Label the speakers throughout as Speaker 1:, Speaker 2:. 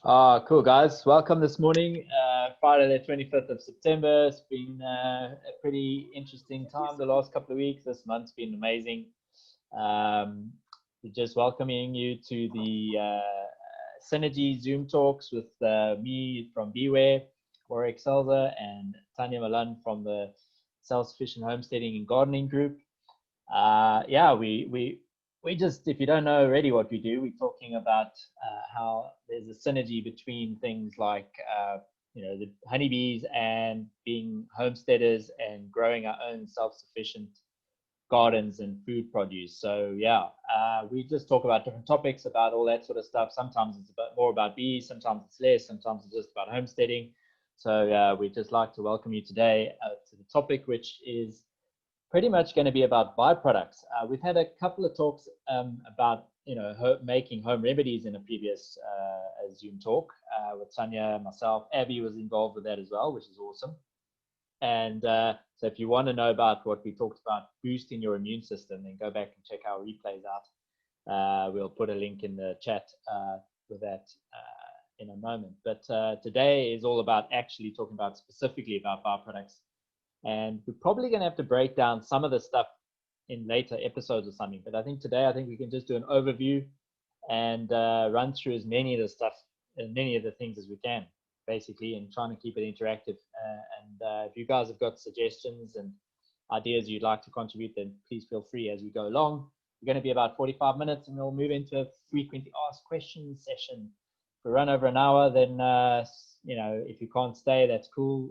Speaker 1: Cool, guys. Welcome this morning, Friday the 25th of September. It's been a pretty interesting time the last couple of weeks. This month's been amazing. Just welcoming you to the Synergy Zoom talks with me from Beware, Warwick Selzer, and Tanya Malan from the Self-Sufficient Homesteading and Gardening Group. We just, if you don't know already what we do, we're talking about how there's a synergy between things like, the honeybees and being homesteaders and growing our own self-sufficient gardens and food produce. So we just talk about different topics about all that sort of stuff. Sometimes it's more about bees, sometimes it's less, sometimes it's just about homesteading. So we'd just like to welcome you today to the topic, which is pretty much going to be about byproducts. We've had a couple of talks about making home remedies in a previous Zoom talk with Tanya, myself. Abby was involved with that as well, which is awesome. And so if you want to know about what we talked about boosting your immune system, then go back and check our replays out. We'll put a link in the chat with that in a moment. But today is all about actually talking about specifically about byproducts. And we're probably going to have to break down some of the stuff in later episodes or something. But I think today, we can just do an overview and run through as many of the stuff and many of the things as we can, basically, and trying to keep it interactive. If you guys have got suggestions and ideas you'd like to contribute, then please feel free as we go along. We're going to be about 45 minutes, and we'll move into a frequently asked questions session. If we run over an hour, then if you can't stay, that's cool.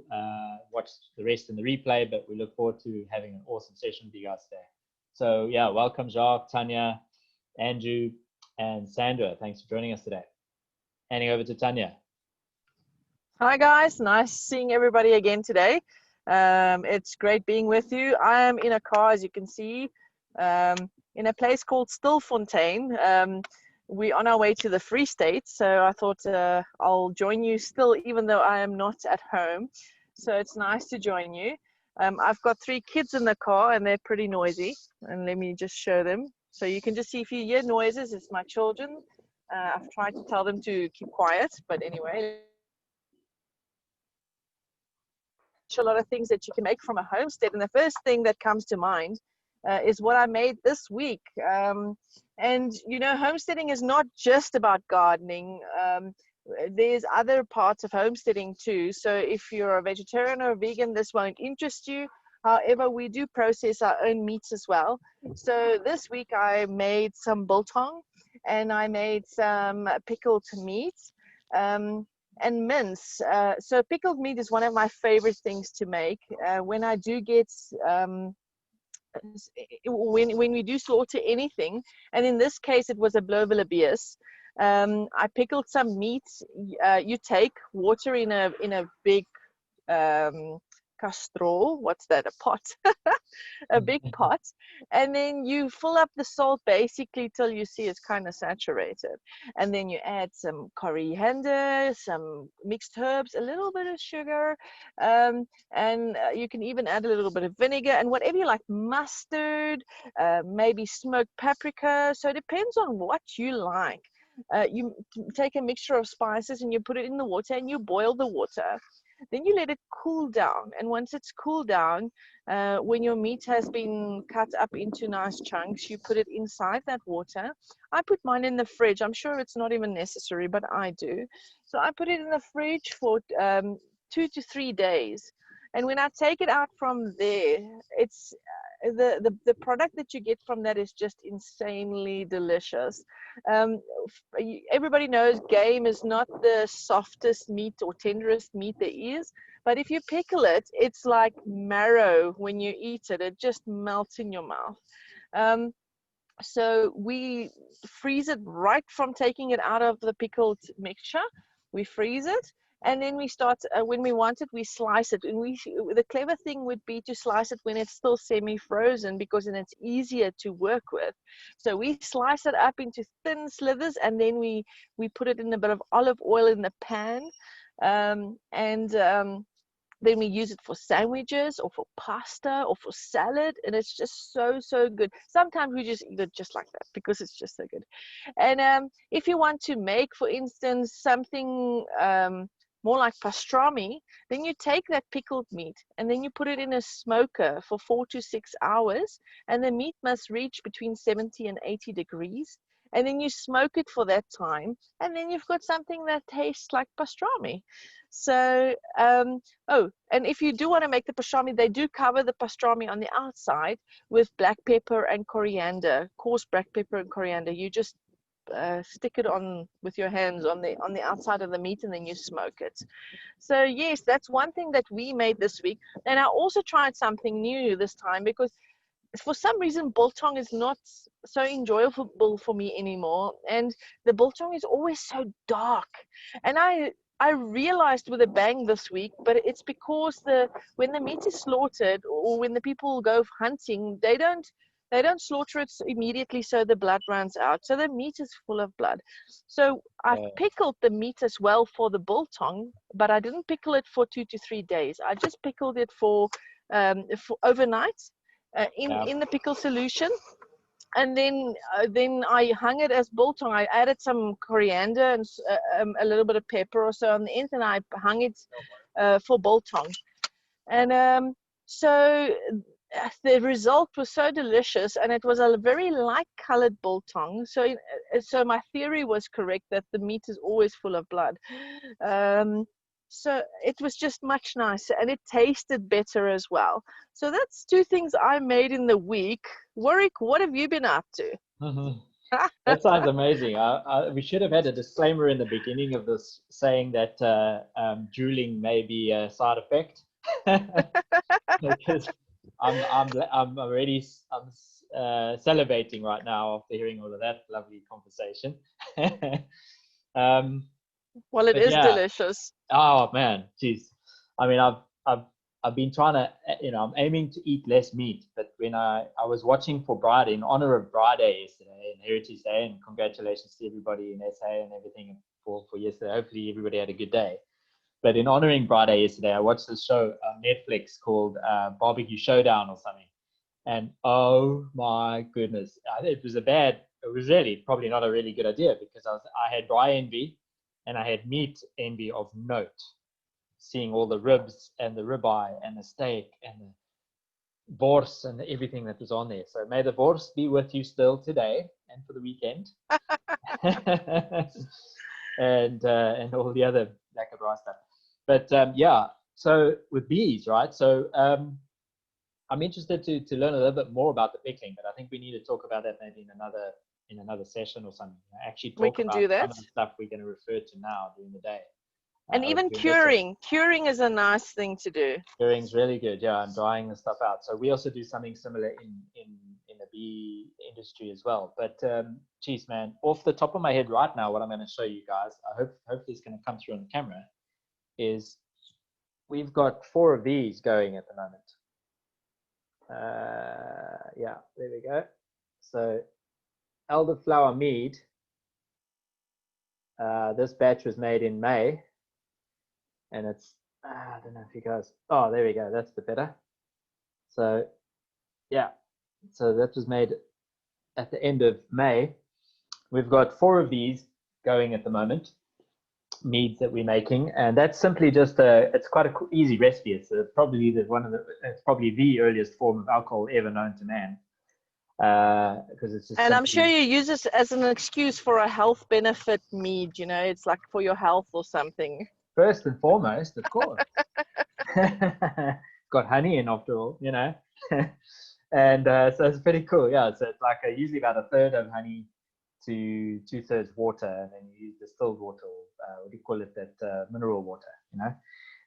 Speaker 1: Watch the rest in the replay, but we look forward to having an awesome session with you guys today. So welcome Jacques, Tanya, Andrew, and Sandra. Thanks for joining us today. Handing over to Tanya.
Speaker 2: Hi guys, nice seeing everybody again today. It's great being with you. I am in a car, as you can see, in a place called Stilfontein. We're on our way to the Free State, so I thought I'll join you still, even though I am not at home. So it's nice to join you. I've got 3 kids in the car, and they're pretty noisy. And let me just show them. So you can just see if you hear noises, it's my children. I've tried to tell them to keep quiet, but anyway. A lot of things that you can make from a homestead, and the first thing that comes to mind is what I made this week. And homesteading is not just about gardening. There's other parts of homesteading too. So if you're a vegetarian or a vegan, this won't interest you. However, we do process our own meats as well. So this week I made some biltong, and I made some pickled meat. And mince. So pickled meat is one of my favorite things to make. When I do get, when we do slaughter anything, and in this case it was a Bloevillabeus, I pickled some meat. You take water in a big castrol, what's that, a pot, a big pot, and then you fill up the salt basically till you see it's kind of saturated, and then you add some coriander, some mixed herbs, a little bit of sugar, and you can even add a little bit of vinegar and whatever you like, mustard, maybe smoked paprika. So it depends on what you like. You take a mixture of spices and you put it in the water and you boil the water. Then you let it cool down, and once it's cooled down, when your meat has been cut up into nice chunks, you put it inside that water. I put mine in the fridge. I'm sure it's not even necessary, but I do. So I put it in the fridge for 2 to 3 days, and when I take it out from there, it's the product that you get from that is just insanely delicious. Everybody knows game is not the softest meat or tenderest meat there is, but if you pickle it, it's like marrow. When you eat it, it just melts in your mouth. So we freeze it right from taking it out of the pickled mixture. We freeze it, and then we start, when we want it, we slice it. And the clever thing would be to slice it when it's still semi-frozen, because then it's easier to work with. So we slice it up into thin slivers, and then we put it in a bit of olive oil in the pan. then we use it for sandwiches or for pasta or for salad, and it's just so good. Sometimes we just eat it just like that because it's just so good. And if you want to make, for instance, something more like pastrami, then you take that pickled meat and then you put it in a smoker for 4 to 6 hours, and the meat must reach between 70 and 80 degrees. And then you smoke it for that time, and then you've got something that tastes like pastrami. So, oh, and if you do want to make the pastrami, they do cover the pastrami on the outside with black pepper and coriander, coarse black pepper and coriander. You just stick it on with your hands on the outside of the meat, and then you smoke it. So yes, that's one thing that we made this week. And I also tried something new this time, because for some reason biltong is not so enjoyable for me anymore, and the biltong is always so dark. And I realized with a bang this week, but it's because when the meat is slaughtered, or when the people go hunting, they don't slaughter it immediately so the blood runs out. So the meat is full of blood. So I've pickled the meat as well for the biltong, but I didn't pickle it for 2 to 3 days. I just pickled it for overnight in the pickle solution. And then I hung it as biltong. I added some coriander and a little bit of pepper or so on the end, and I hung it for biltong. And so the result was so delicious, and it was a very light colored biltong. So my theory was correct, that the meat is always full of blood. So it was just much nicer, and it tasted better as well. So that's 2 things I made in the week. Warwick, what have you been up to?
Speaker 1: That sounds amazing. We should have had a disclaimer in the beginning of this saying that drooling may be a side effect. Because I'm already salivating right now after hearing all of that lovely conversation.
Speaker 2: Well, it is delicious.
Speaker 1: Oh man, geez. I mean, I've been trying to, I'm aiming to eat less meat. But when I was watching for Bride, in honor of Bride Day yesterday and Heritage Day, and congratulations to everybody in SA and everything for yesterday. Hopefully everybody had a good day. But in honoring Bride Day yesterday, I watched this show on Netflix called Barbecue Showdown or something. And oh my goodness, it was really probably not a really good idea, because I had dry envy and I had meat envy of note, seeing all the ribs and the ribeye and the steak and the wors and everything that was on there. So may the wors be with you still today and for the weekend. and all the other black and rice stuff. But so with bees, right? So I'm interested to learn a little bit more about the pickling, but I think we need to talk about that maybe in another session or something. Actually talk about some of the stuff we're going to refer to now during the day.
Speaker 2: And even curing is a nice thing to do.
Speaker 1: Curing's really good, and drying the stuff out. So we also do something similar in the bee industry as well. But geez, man, off the top of my head right now, what I'm going to show you guys, I hope it's going to come through on the camera, is we've got 4 of these going at the moment. There we go. So elderflower mead. This batch was made in May, and it's I don't know if you guys. Oh, there we go. That's the better. So so that was made at the end of May. We've got 4 of these going at the moment, meads that we're making, and that's simply just it's quite an easy recipe. It's probably the earliest form of alcohol ever known to man, because it's just.
Speaker 2: And I'm sure you use this as an excuse for a health benefit mead. It's like for your health or something.
Speaker 1: First and foremost, of course. Got honey in after all, and so it's pretty cool. So it's like usually about 1/3 of honey to 2/3 water, and then you use distilled water, or what do you call it, that mineral water,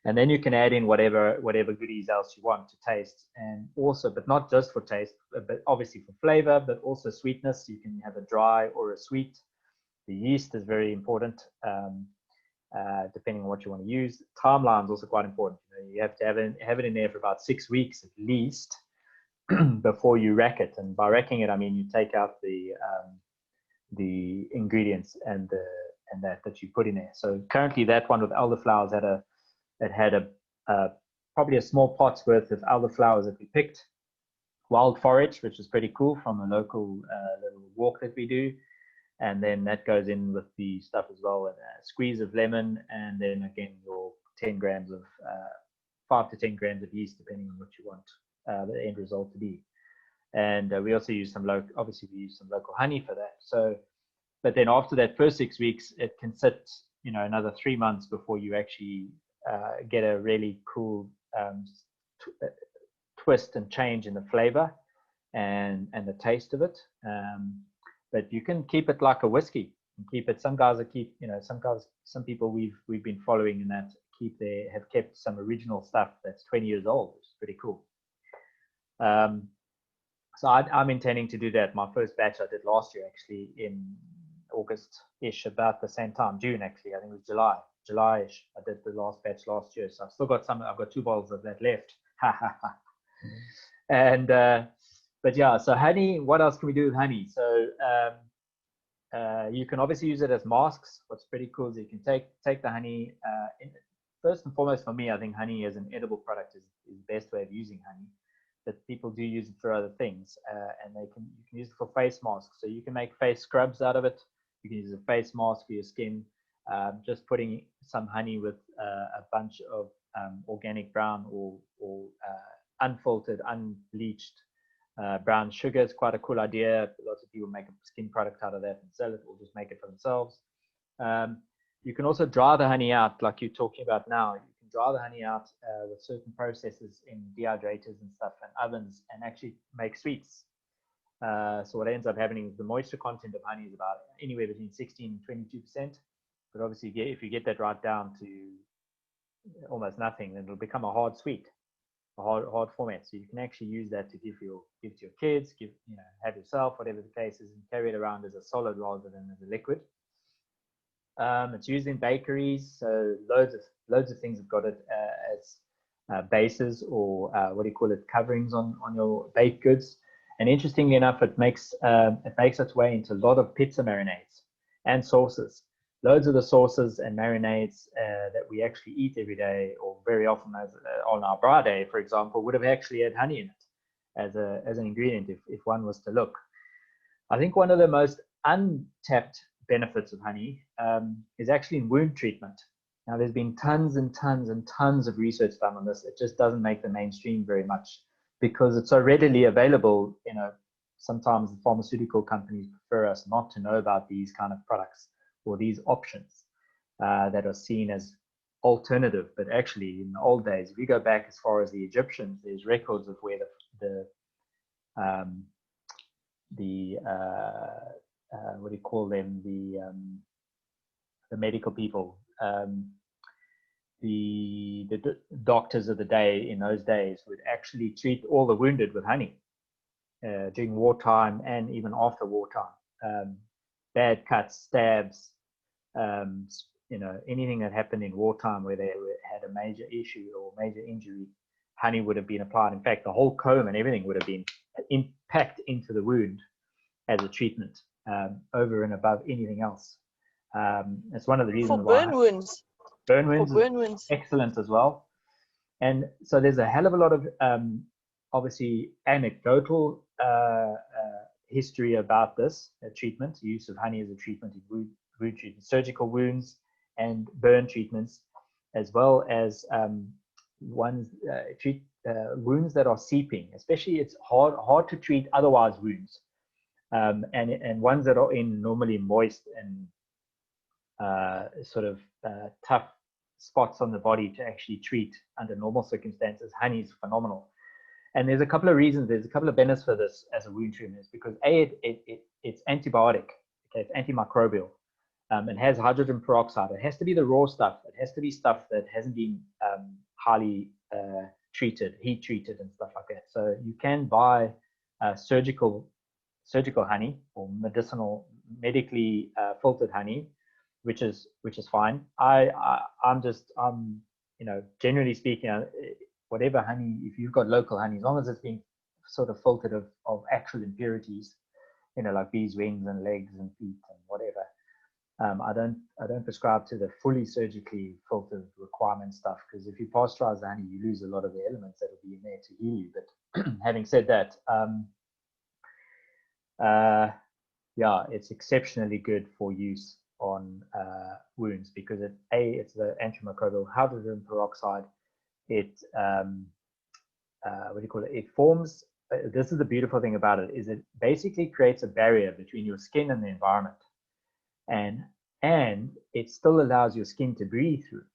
Speaker 1: and then you can add in whatever goodies else you want to taste, and also, but not just for taste, but obviously for flavor, but also sweetness. You can have a dry or a sweet. The yeast is very important, depending on what you want to use. Timeline is also quite important. You have to have it in there for about 6 weeks at least before you rack it. And by racking it, I mean you take out the ingredients and that you put in there. So currently that one with elderflowers had a probably a small pot's worth of elderflowers that we picked, wild forage, which is pretty cool, from a local little walk that we do. And then that goes in with the stuff as well, and a squeeze of lemon, and then again your 10 grams of 5 to 10 grams of yeast, depending on what you want the end result to be. And we also use some local, obviously we use some local honey for that. So, but then after that first 6 weeks, it can sit, you know, another 3 months before you actually get a really cool twist and change in the flavor and the taste of it. But you can keep it like a whiskey and keep it. Some guys some people we've been following in that have kept some original stuff that's 20 years old, which is pretty cool. So I'm intending to do that. My first batch I did last year, actually in August-ish, about the same time, June actually, I think it was July-ish. I did the last batch last year, so I've still got some. I've got 2 bottles of that left. And but yeah, so honey, what else can we do with honey? So you can obviously use it as masks. What's pretty cool is you can take the honey. First and foremost, for me, I think honey as an edible product is the best way of using honey. But people do use it for other things, and you can use it for face masks. So you can make face scrubs out of it. You can use a face mask for your skin. Just putting some honey with a bunch of organic brown or unfiltered, unbleached brown sugar is quite a cool idea. Lots of people make a skin product out of that and sell it, or just make it for themselves. You can also dry the honey out, like you're talking about now. You can dry the honey out with certain processes in dehydrators and stuff and ovens, and actually make sweets. So what ends up happening is the moisture content of honey is about anywhere between 16 and 22%. But obviously, if you get that right down to almost nothing, then it'll become a hard sweet, a hard format. So you can actually use that to give to your kids, have yourself, whatever the case is, and carry it around as a solid rather than as a liquid. It's used in bakeries, so loads of things have got it as bases, or what do you call it, coverings on your baked goods. And interestingly enough, it makes its way into a lot of pizza marinades and sauces. Loads of the sauces and marinades that we actually eat every day, or very often on our bra day, for example, would have actually had honey in it as an ingredient if one was to look. I think one of the most untapped benefits of honey is actually in wound treatment. Now, there's been tons and tons and tons of research done on this. It just doesn't make the mainstream very much because it's so readily available. Sometimes the pharmaceutical companies prefer us not to know about these kind of products or these options that are seen as alternative. But actually, in the old days, if you go back as far as the Egyptians, there's records of where what do you call them? The medical people, the doctors of the day in those days would actually treat all the wounded with honey during wartime and even after wartime. Bad cuts, stabs, anything that happened in wartime where they had a major issue or major injury, honey would have been applied. In fact, the whole comb and everything would have been packed into the wound as a treatment, over and above anything else. It's one of the reasons
Speaker 2: why burn wounds
Speaker 1: is excellent as well. And so there's a hell of a lot of obviously anecdotal history about this treatment, use of honey as a treatment in wound treatment, surgical wounds and burn treatments, as well as wounds that are seeping. Especially, it's hard to treat otherwise wounds, and ones that are normally moist and tough spots on the body to actually treat under normal circumstances. Honey is phenomenal. And there's a couple of reasons. There's a couple of benefits for this as a wound treatment, because it's antibiotic. Okay, it's antimicrobial. It has hydrogen peroxide. It has to be the raw stuff. It has to be stuff that hasn't been highly treated, heat treated, and stuff like that. So you can buy surgical honey or medically filtered honey, which is fine. I'm generally speaking, whatever honey, if you've got local honey, as long as it's been sort of filtered of actual impurities, like bees' wings and legs and feet and whatever, I don't prescribe to the fully surgically filtered requirement stuff, because if you pasteurize the honey, you lose a lot of the elements that will be in there to heal you. But having said that, yeah, it's exceptionally good for use on wounds, because it's the antimicrobial hydrogen peroxide. It what do you call it? It forms. This is the beautiful thing about it, is it basically creates a barrier between your skin and the environment, and it still allows your skin to breathe through it,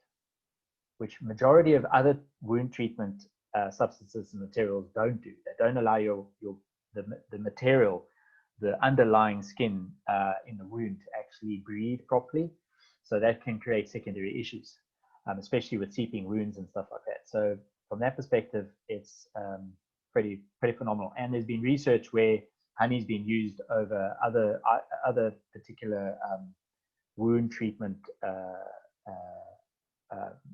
Speaker 1: which majority of other wound treatment substances and materials don't do. They don't allow the material, the underlying skin in the wound, to actually breathe properly. So that can create secondary issues, especially with seeping wounds and stuff like that. So from that perspective, it's pretty phenomenal. And there's been research where honey's been used over other particular wound treatment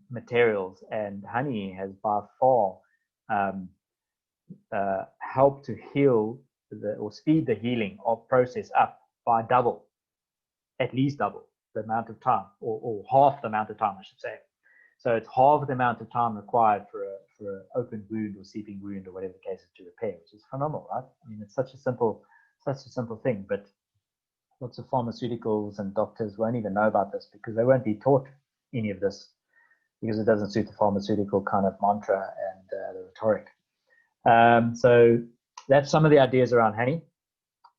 Speaker 1: materials, and honey has by far helped to heal or speed the healing of process up by at least double the amount of time, or half the amount of time, I should say. So it's half the amount of time required for an open wound or seeping wound or whatever the case is to repair, which is phenomenal, right? I mean, it's such a simple thing, but lots of pharmaceuticals and doctors won't even know about this, because they won't be taught any of this, because it doesn't suit the pharmaceutical kind of mantra and the rhetoric. So that's some of the ideas around honey.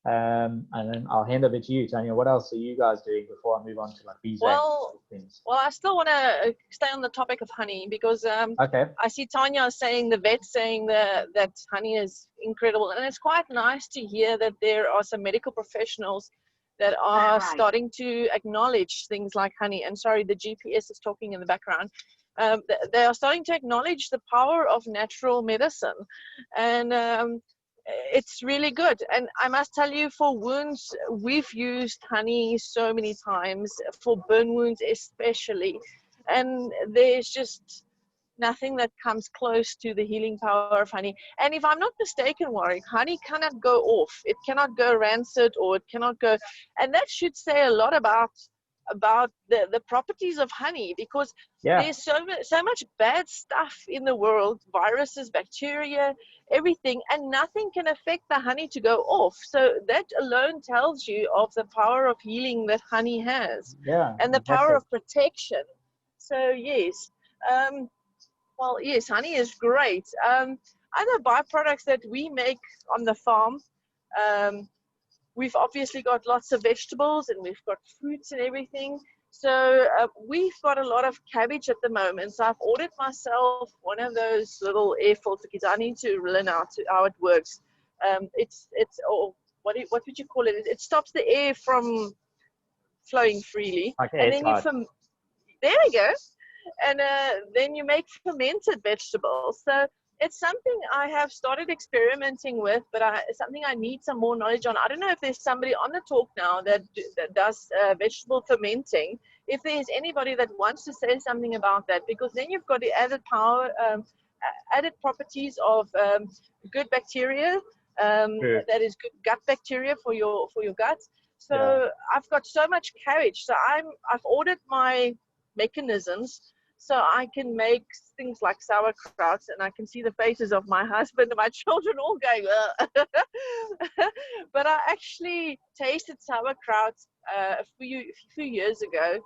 Speaker 1: And then I'll hand over to you, Tanya. What else are you guys doing before I move on to like beeswax things?
Speaker 2: Well, I still want to stay on the topic of honey, because
Speaker 1: okay.
Speaker 2: I see Tanya saying, the vet saying that honey is incredible, and it's quite nice to hear that there are some medical professionals that are starting to acknowledge things like honey. And sorry, the GPS is talking in the background. They are starting to acknowledge the power of natural medicine, and it's really good. And I must tell you, for wounds, we've used honey so many times, for burn wounds especially, and there's just nothing that comes close to the healing power of honey. And if I'm not mistaken, Warwick, honey cannot go off. It cannot go rancid, or it cannot go, and that should say a lot about the properties of honey, because there's so much bad stuff in the world, viruses, bacteria, everything, and nothing can affect the honey to go off. So that alone tells you of the power of healing that honey has, and the power of protection. So yes, well, yes, honey is great. Other byproducts that we make on the farm, we've obviously got lots of vegetables, and we've got fruits and everything. So we've got a lot of cabbage at the moment. So I've ordered myself one of those little air filter kits. I need to learn how it works. It's what would you call it? It stops the air from flowing freely.
Speaker 1: Okay,
Speaker 2: and then there we go. And then you make fermented vegetables. So it's something I have started experimenting with, but it's something I need some more knowledge on. I don't know if there's somebody on the talk now that does vegetable fermenting. If there's anybody that wants to say something about that, because then you've got the added power, added properties of good bacteria, that is good gut bacteria for your gut. So I've got so much cabbage. So I've ordered my mechanisms, so I can make things like sauerkraut, and I can see the faces of my husband and my children all going, but I actually tasted sauerkraut a few years ago.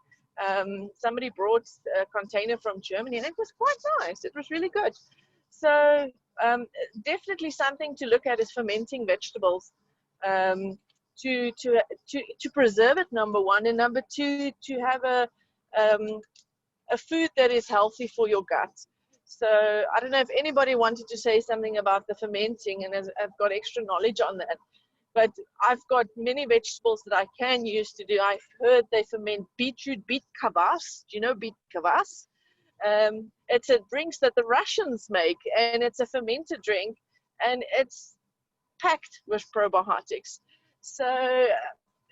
Speaker 2: Somebody brought a container from Germany, and it was quite nice. It was really good. So definitely something to look at is fermenting vegetables, to preserve it, number one, and number two, to have a food that is healthy for your gut. So I don't know if anybody wanted to say something about the fermenting, and I've got extra knowledge on that. But I've got many vegetables that I can use to do. I've heard they ferment beetroot, beet kvass. Do you know beet kvass? It's a drink that the Russians make, and it's a fermented drink, and it's packed with probiotics. So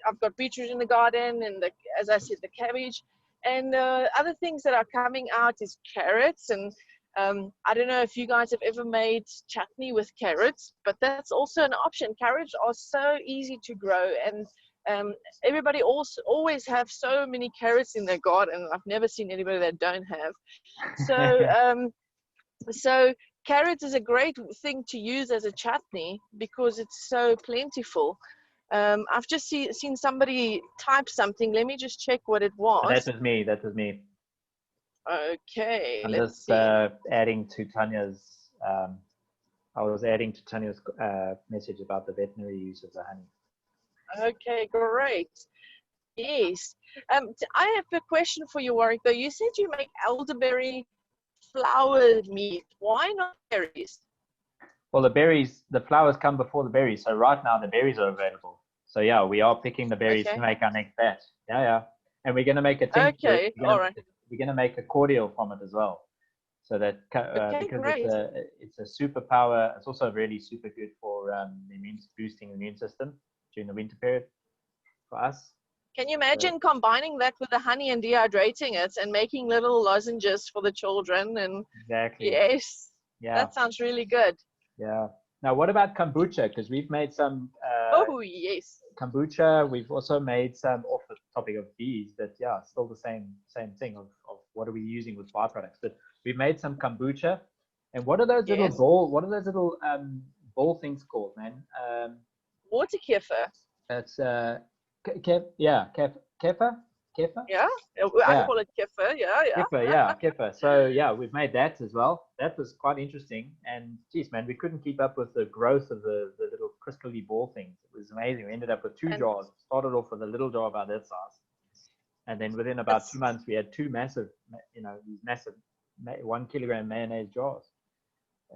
Speaker 2: I've got beetroot in the garden, and as I said, the cabbage. And other things that are coming out is carrots, and I don't know if you guys have ever made chutney with carrots, but that's also an option. Carrots are so easy to grow, and everybody also always have so many carrots in their garden. I've never seen anybody that don't have. So so carrots is a great thing to use as a chutney because it's so plentiful. I've just seen somebody type something. Let me just check what it was.
Speaker 1: That was me. That was me.
Speaker 2: Okay,
Speaker 1: I'm
Speaker 2: let's
Speaker 1: just
Speaker 2: see.
Speaker 1: adding to Tanya's. I was adding to Tanya's message about the veterinary use of the honey.
Speaker 2: Okay, great. Yes. I have a question for you, Warwick, though. You said you make elderberry flower meat. Why not berries?
Speaker 1: Well, the flowers come before the berries. So right now the berries are available. So yeah, we are picking the berries
Speaker 2: Okay.
Speaker 1: to make our next batch. Yeah, yeah. And we're going to make a tincture.
Speaker 2: Okay, all right.
Speaker 1: We're going to make a cordial from it as well. So that
Speaker 2: Okay,
Speaker 1: because
Speaker 2: great.
Speaker 1: it's a superpower. It's also really super good for boosting the immune system during the winter period for us.
Speaker 2: Can you imagine combining that with the honey and dehydrating it and making little lozenges for the children? And
Speaker 1: Exactly.
Speaker 2: yes,
Speaker 1: Yeah.
Speaker 2: that sounds really good.
Speaker 1: Yeah. Now, what about kombucha? Because we've made some
Speaker 2: Oh, yes.
Speaker 1: kombucha. We've also made some off the topic of bees, but yeah, still the same thing of what are we using with byproducts. But we've made some kombucha. And what are those little ball things called, man?
Speaker 2: Water kefir.
Speaker 1: That's kefir.
Speaker 2: Yeah, I call it kefir. Yeah, yeah.
Speaker 1: Kefir. So yeah, we've made that as well. That was quite interesting. And geez, man, we couldn't keep up with the growth of the little crystally ball things. It was amazing. We ended up with 2 jars. Started off with a little jar about that size, and then within about 2 months, we had 2 massive, these massive 1 kilogram mayonnaise jars.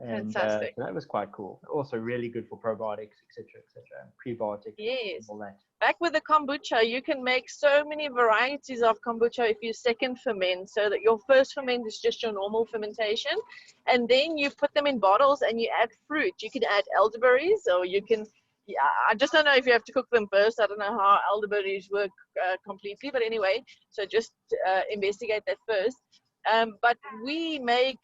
Speaker 1: And so that was quite cool. Also really good for probiotics, etc., and prebiotics.
Speaker 2: Yes.
Speaker 1: And all that.
Speaker 2: Back with the kombucha, you can make so many varieties of kombucha if you second ferment, so that your first ferment is just your normal fermentation, and then you put them in bottles and you add fruit. You can add elderberries, or you can, I just don't know if you have to cook them first. I don't know how elderberries work completely, but anyway, so just investigate that first. But we make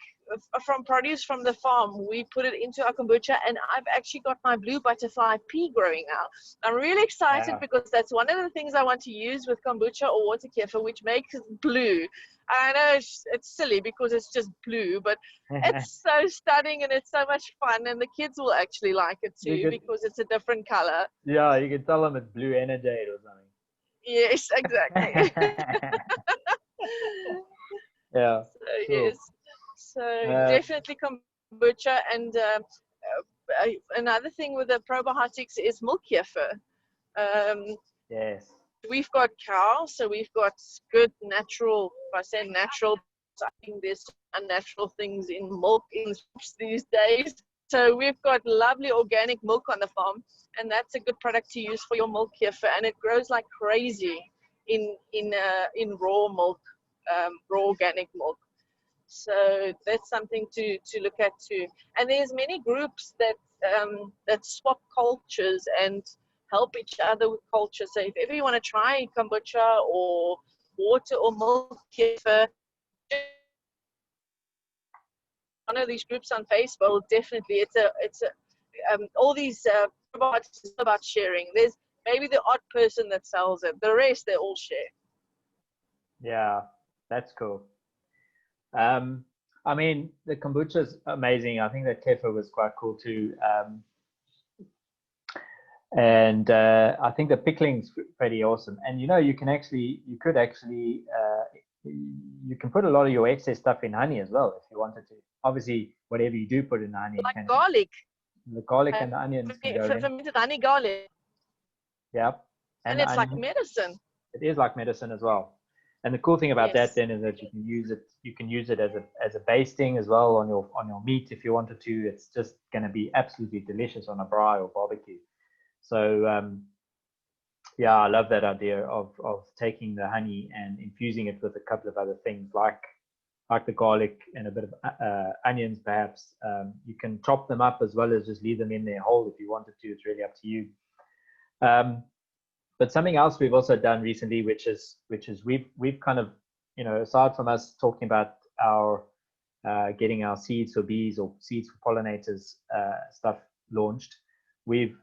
Speaker 2: from produce from the farm, we put it into our kombucha, and I've actually got my blue butterfly pea growing now. I'm really excited because that's one of the things I want to use with kombucha or water kefir, which makes it blue. I know it's silly because it's just blue, but it's so stunning and it's so much fun, and the kids will actually like it too because it's a different color.
Speaker 1: Yeah, you can tell them it's blue energate or something.
Speaker 2: Yes, exactly.
Speaker 1: Yeah.
Speaker 2: So, yes. So definitely kombucha, and another thing with the probiotics is milk kefir.
Speaker 1: Yes.
Speaker 2: We've got cow, so we've got good natural. If I say natural, I think there's unnatural things in milk in these days. So we've got lovely organic milk on the farm, and that's a good product to use for your milk kefir, and it grows like crazy in raw milk, raw organic milk. So that's something to look at too. And there's many groups that swap cultures and help each other with culture. So if ever you want to try kombucha or water or milk kefir, one of these groups on Facebook, definitely it's all these probiotics is about sharing. There's maybe the odd person that sells it. The rest they all share.
Speaker 1: Yeah, that's cool. I mean, the kombucha is amazing. I think that kefir was quite cool too. And I think the pickling's pretty awesome. And you could actually you can put a lot of your excess stuff in honey as well if you wanted to. Obviously, whatever you do put in honey,
Speaker 2: like garlic.
Speaker 1: The garlic and the onions can go in.
Speaker 2: Fermented honey garlic.
Speaker 1: Yeah.
Speaker 2: And it's like medicine.
Speaker 1: It is like medicine as well. And the cool thing about that then is that you can use it as a basting as well on your meat if you wanted to. It's just going to be absolutely delicious on a braai or barbecue. So yeah, I love that idea of taking the honey and infusing it with a couple of other things like the garlic and a bit of onions perhaps. You can chop them up as well as just leave them in there whole if you wanted to. It's really up to you. But something else we've also done recently, which is we've kind of, aside from us talking about our getting our seeds for bees or seeds for pollinators stuff launched. We've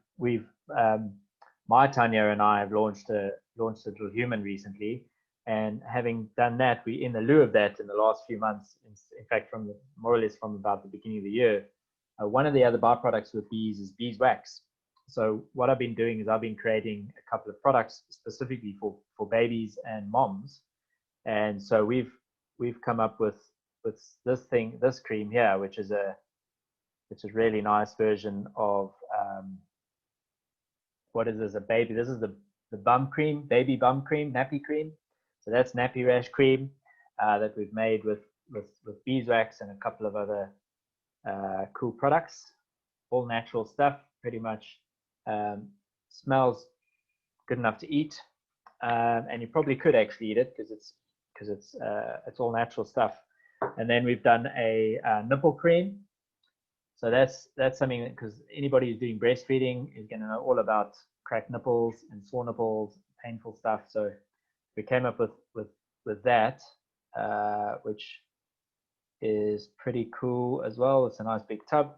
Speaker 1: my Tanya and I have launched a little human recently, and having done that, we in the lieu of that in the last few months, in fact from more or less from about the beginning of the year, one of the other byproducts with bees is beeswax. So what I've been doing is I've been creating a couple of products specifically for babies and moms, and so we've come up with this cream here, which is a really nice version of what is this, a baby, this is the bum cream, baby bum cream, nappy cream. So that's nappy rash cream that we've made with beeswax and a couple of other cool products, all natural stuff, pretty much. Smells good enough to eat, and you probably could actually eat it because it's all natural stuff. And then we've done a nipple cream. So that's something that, because anybody who's doing breastfeeding is going to know all about cracked nipples and sore nipples, painful stuff. So we came up with that, which is pretty cool as well. It's a nice big tub,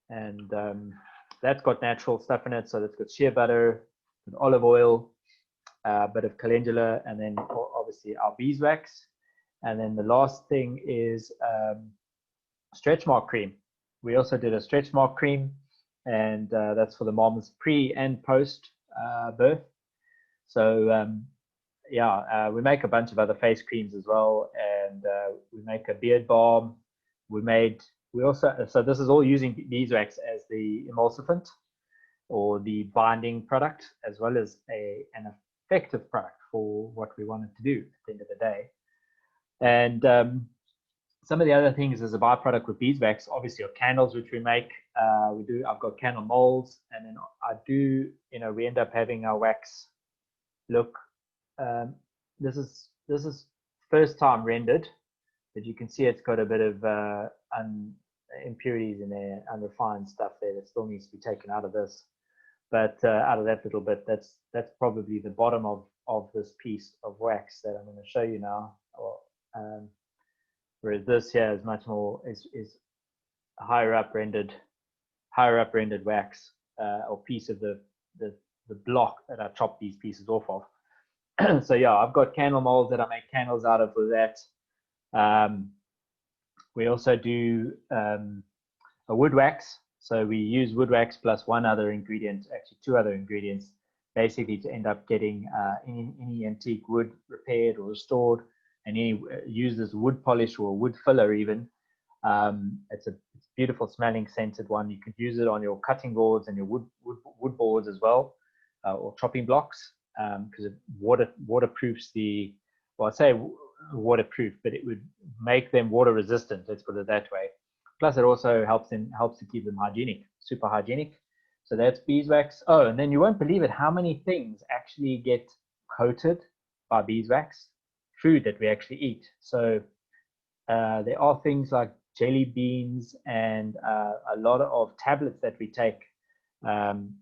Speaker 1: and that's got natural stuff in it. So that's got shea butter, olive oil, a bit of calendula, and then obviously our beeswax. And then the last thing is stretch mark cream. We also did a stretch mark cream, and that's for the moms pre and post birth. So we make a bunch of other face creams as well, and we make a beard balm. So this is all using beeswax as the emulsifant or the binding product, as well as an effective product for what we wanted to do at the end of the day. And some of the other things as a byproduct with beeswax, obviously, are candles, which we make. I've got candle molds, and then we end up having our wax look. This is first time rendered, but you can see it's got a bit of impurities in there, unrefined stuff there that still needs to be taken out of this. But out of that little bit, that's probably the bottom of this piece of wax that I'm going to show you now. Whereas this here is much more is higher up rendered wax, or piece of the block that I chopped these pieces off of. So yeah, I've got candle molds that I make candles out of with that. We also do a wood wax. So we use wood wax plus one other ingredient, actually two other ingredients, basically to end up getting any antique wood repaired or restored, and use this wood polish or wood filler even. It's a beautiful smelling scented one. You can use it on your cutting boards and your wood boards as well, or chopping blocks, because it waterproofs I say waterproof, but it would make them water resistant, let's put it that way. Plus it also helps to keep them hygienic, super hygienic. So that's beeswax. Oh, and then you won't believe it, how many things actually get coated by beeswax, food that we actually eat. So there are things like jelly beans and a lot of tablets that we take, and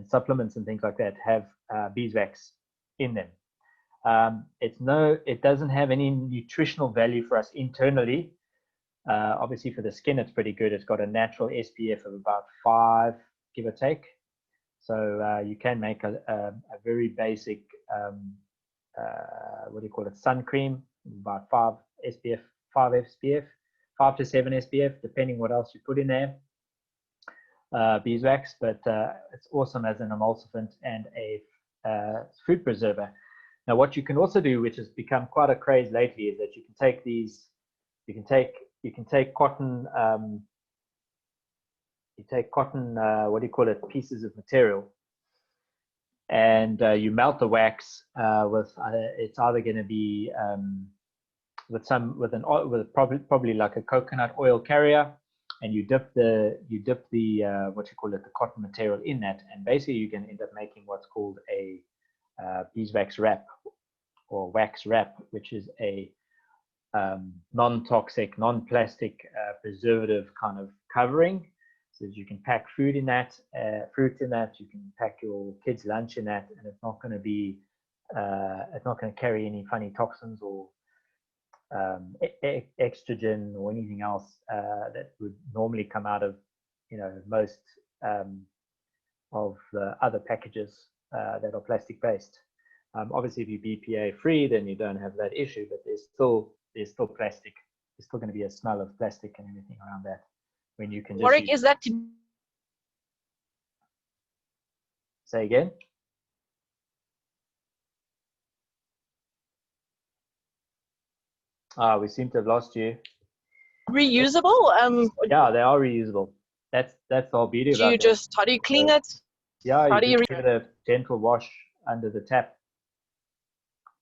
Speaker 1: supplements and things like that have beeswax in them. It doesn't have any nutritional value for us internally. Obviously for the skin it's pretty good. It's got a natural SPF of about 5, give or take. So you can make a very basic what do you call it, sun cream, about 5 SPF, 5 to 7 SPF, depending what else you put in there, beeswax. But it's awesome as an emulsifant and a food preserver. Now what you can also do, which has become quite a craze lately, is that you can take these, you can take cotton, what do you call it, pieces of material, and you melt the wax with it's either going to be probably like a coconut oil carrier, and you dip the what you call it, the cotton material in that, and basically you can end up making what's called a beeswax wrap or wax wrap, which is a non-toxic, non-plastic preservative kind of covering, so that you can pack food in that, fruit in that, you can pack your kids' lunch in that, and it's not going to be it's not going to carry any funny toxins or estrogen or anything else that would normally come out of, most of the other packages that are plastic based. Obviously, if you're BPA free, then you don't have that issue, but there's still plastic. There's still going to be a smell of plastic and everything around that when you can just
Speaker 2: Warwick, is that
Speaker 1: say again? We seem to have lost you.
Speaker 2: reusable?
Speaker 1: Yeah, they are reusable. That's the whole beauty about it.
Speaker 2: How do you clean it?
Speaker 1: Yeah,
Speaker 2: How
Speaker 1: you
Speaker 2: do you
Speaker 1: just give it a gentle wash under the tap.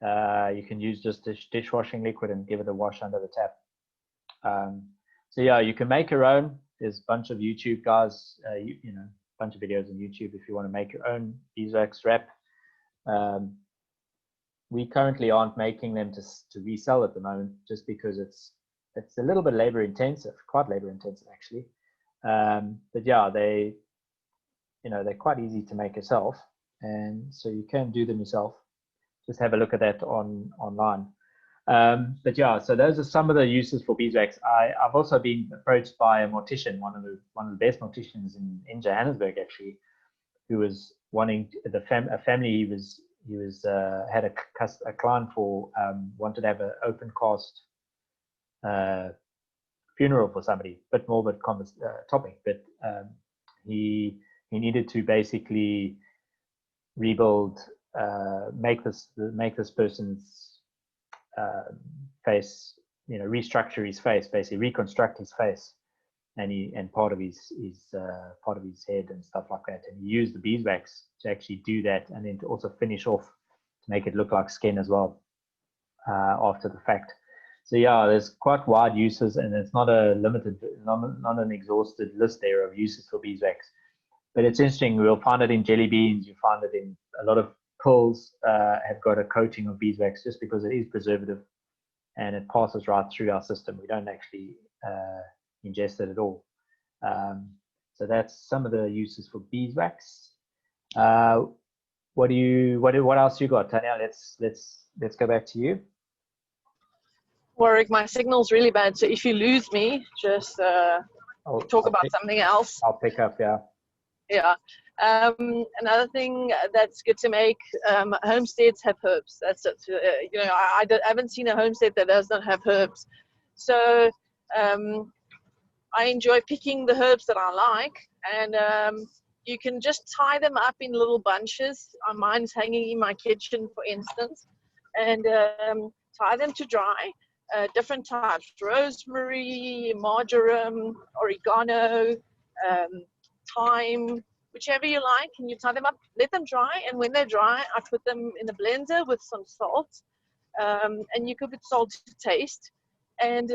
Speaker 1: You can use just dishwashing liquid and give it a wash under the tap. So yeah, you can make your own. There's a bunch of YouTube guys, bunch of videos on YouTube if you want to make your own beeswax wrap. We currently aren't making them to resell at the moment, just because it's a little bit labor intensive, quite labor intensive actually. But yeah, they're quite easy to make yourself, and so you can do them yourself. Just have a look at that online. But yeah, so those are some of the uses for beeswax. I've also been approached by a mortician, one of the best morticians in Johannesburg actually, who was wanting a family. He was had a client for wanted to have an open cast funeral for somebody, bit more of a topic, but he needed to basically rebuild, make this person's face, restructure his face, basically reconstruct his face, and part of his head and stuff like that. And he used the beeswax to actually do that, and then to also finish off to make it look like skin as well after the fact. So yeah, there's quite wide uses, and it's not an exhausted list there of uses for beeswax. But it's interesting. We'll find it in jelly beans. You find it in a lot of pills. Have got a coating of beeswax just because it is preservative, and it passes right through our system. We don't actually ingest it at all. So that's some of the uses for beeswax. What else you got, Tanya? Let's go back to you.
Speaker 2: Warwick, my signal's really bad, so if you lose me, just talk about something else.
Speaker 1: I'll pick up, yeah.
Speaker 2: Yeah. Another thing that's good to make, homesteads have herbs. That's it. I haven't seen a homestead that does not have herbs. So I enjoy picking the herbs that I like, and you can just tie them up in little bunches. Mine's hanging in my kitchen, for instance, and tie them to dry. Different types: rosemary, marjoram, oregano, thyme, whichever you like, and you tie them up, let them dry, and when they're dry, I put them in a blender with some salt, and you could put salt to taste, and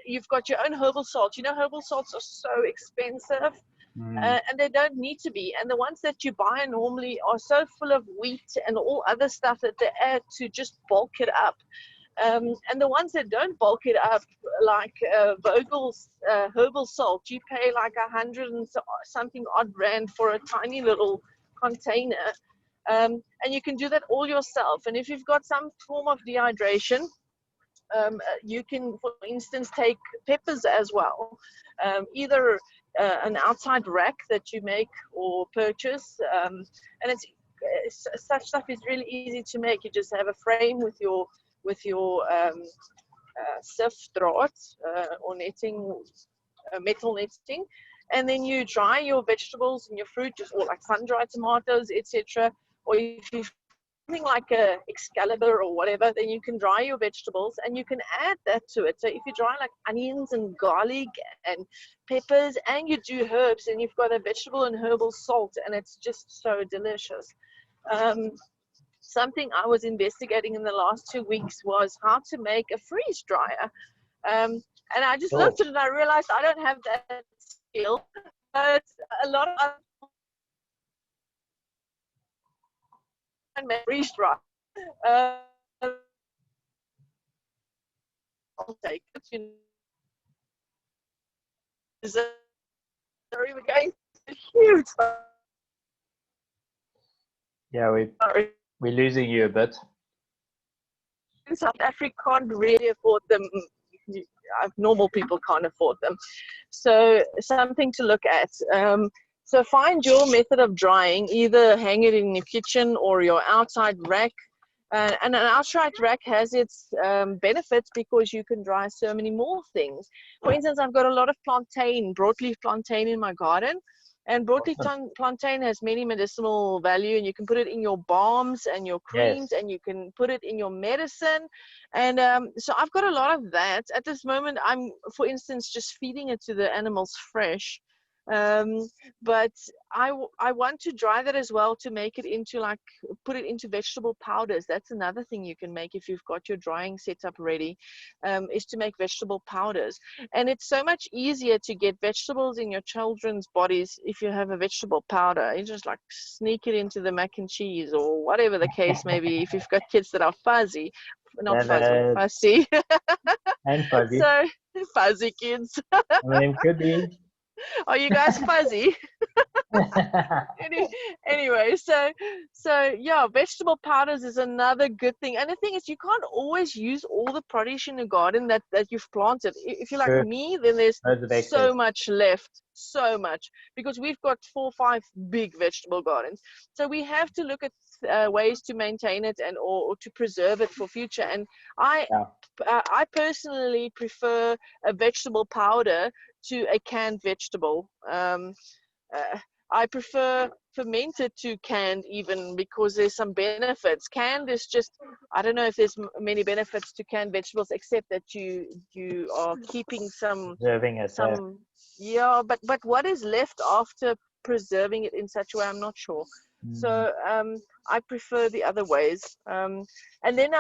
Speaker 2: you've got your own herbal salt. Herbal salts are so expensive, and they don't need to be, and the ones that you buy normally are so full of wheat and all other stuff that they add to just bulk it up. And the ones that don't bulk it up, like Vogel's herbal salt, you pay like 100 and something odd rand for a tiny little container, and you can do that all yourself. And if you've got some form of dehydration, you can, for instance, take peppers as well, either an outside rack that you make or purchase, and such stuff is really easy to make. You just have a frame with your sif draad or netting, metal netting, and then you dry your vegetables and your fruit, or like sun-dried tomatoes, etc. Or if you something like a Excalibur or whatever, then you can dry your vegetables and you can add that to it. So if you dry like onions and garlic and peppers, and you do herbs, and you've got a vegetable and herbal salt, and it's just so delicious. Something I was investigating in the last 2 weeks was how to make a freeze dryer. And I just looked at it and I realized I don't have that skill. But a lot of other freeze dryer. I'll take it. Sorry, we're going huge.
Speaker 1: Yeah, we're losing you a bit.
Speaker 2: in South Africa can't really afford them. Normal people can't afford them. So something to look at. So find your method of drying, either hang it in your kitchen or your outside rack. And an outright rack has its benefits because you can dry so many more things. For instance, I've got a lot of plantain, broadleaf plantain in my garden. And broadleaf plantain has many medicinal value, and you can put it in your balms and your creams,
Speaker 1: Yes.
Speaker 2: and you can put it in your medicine. And so I've got a lot of that. At this moment, I'm, for instance, just feeding it to the animals fresh. But I want to dry that as well to make it into, like, put it into vegetable powders. That's another thing you can make if you've got your drying setup ready, is to make vegetable powders. And it's so much easier to get vegetables in your children's bodies if you have a vegetable powder. You just like sneak it into the mac and cheese or whatever the case may be, if you've got kids that are fuzzy, not fuzzy, fussy.
Speaker 1: And fuzzy.
Speaker 2: So fuzzy kids.
Speaker 1: I mean, could be.
Speaker 2: Are you guys fuzzy? Anyway, so yeah, vegetable powders is another good thing. And the thing is, you can't always use all the produce in the garden that you've planted. If you're like me, then there's so much left, so much, because we've got 4 or 5 big vegetable gardens. So we have to look at ways to maintain it and or to preserve it for future. And I personally prefer a vegetable powder to a canned vegetable. I prefer fermented to canned, even, because there's some benefits. Canned is just, I don't know if there's many benefits to canned vegetables, except that you are keeping some
Speaker 1: Preserving it.
Speaker 2: Yeah, but what is left after preserving it in such a way, I'm not sure. So I prefer the other ways. And then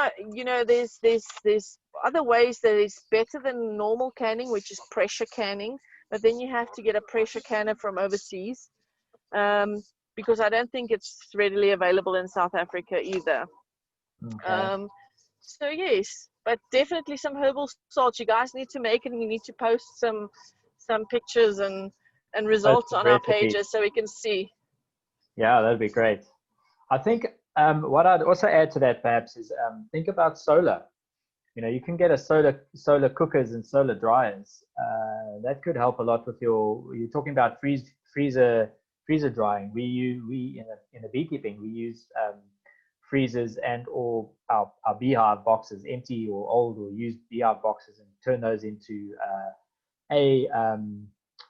Speaker 2: there's other ways that is better than normal canning, which is pressure canning. But then you have to get a pressure canner from overseas, because I don't think it's readily available in South Africa either. So yes, but definitely some herbal salts. You guys need to make it, and you need to post some pictures and results on our pages so we can see.
Speaker 1: Yeah, that'd be great. I think what I'd also add to that perhaps is think about solar. You know, you can get a solar cookers and solar dryers. That could help a lot with you're talking about freezer drying. We in the beekeeping, we use freezers and or our beehive boxes, empty or old or used beehive boxes, and turn those into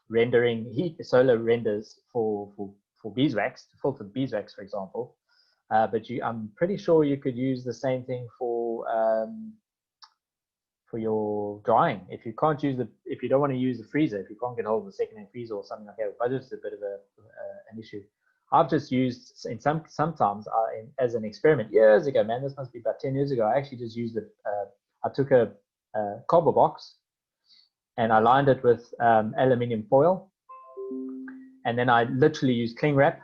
Speaker 1: rendering heat, solar renders for beeswax, to filter beeswax, for example. But I'm pretty sure you could use the same thing for your drying. If you can't use if you don't want to use the freezer, if you can't get hold of a second-hand freezer or something like that, budget's a bit of an issue. I've just used sometimes as an experiment years ago, man, this must be about 10 years ago. I actually just used I took a cardboard box and I lined it with aluminium foil, and then I literally used cling wrap,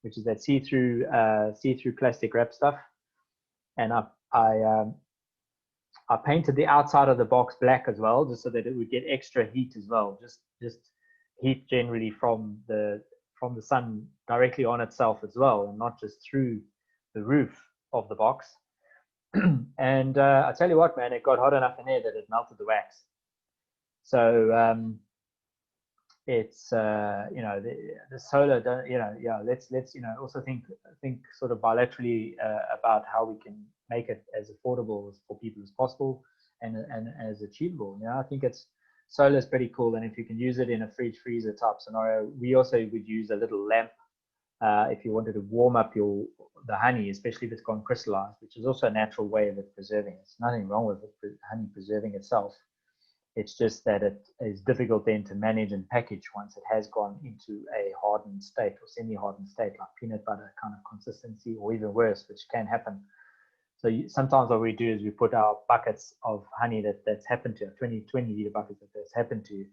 Speaker 1: which is that see-through plastic wrap stuff, and I painted the outside of the box black as well, just so that it would get extra heat as well, just heat generally from the sun directly on itself as well, and not just through the roof of the box. And I tell you what, man, it got hot enough in there that it melted the wax. So it's the solar, let's also think sort of bilaterally about how we can make it as affordable for people as possible and as achievable. I think solar is pretty cool, and if you can use it in a fridge freezer type scenario. We also would use a little lamp if you wanted to warm up the honey, especially if it's gone crystallized, which is also a natural way of it preserving. There's nothing wrong with honey preserving itself. It's just that it is difficult then to manage and package once it has gone into a hardened state or semi-hardened state, like peanut butter kind of consistency, or even worse, which can happen. So sometimes what we do is we put our buckets of honey that's happened to, 20 liter buckets that's happened to,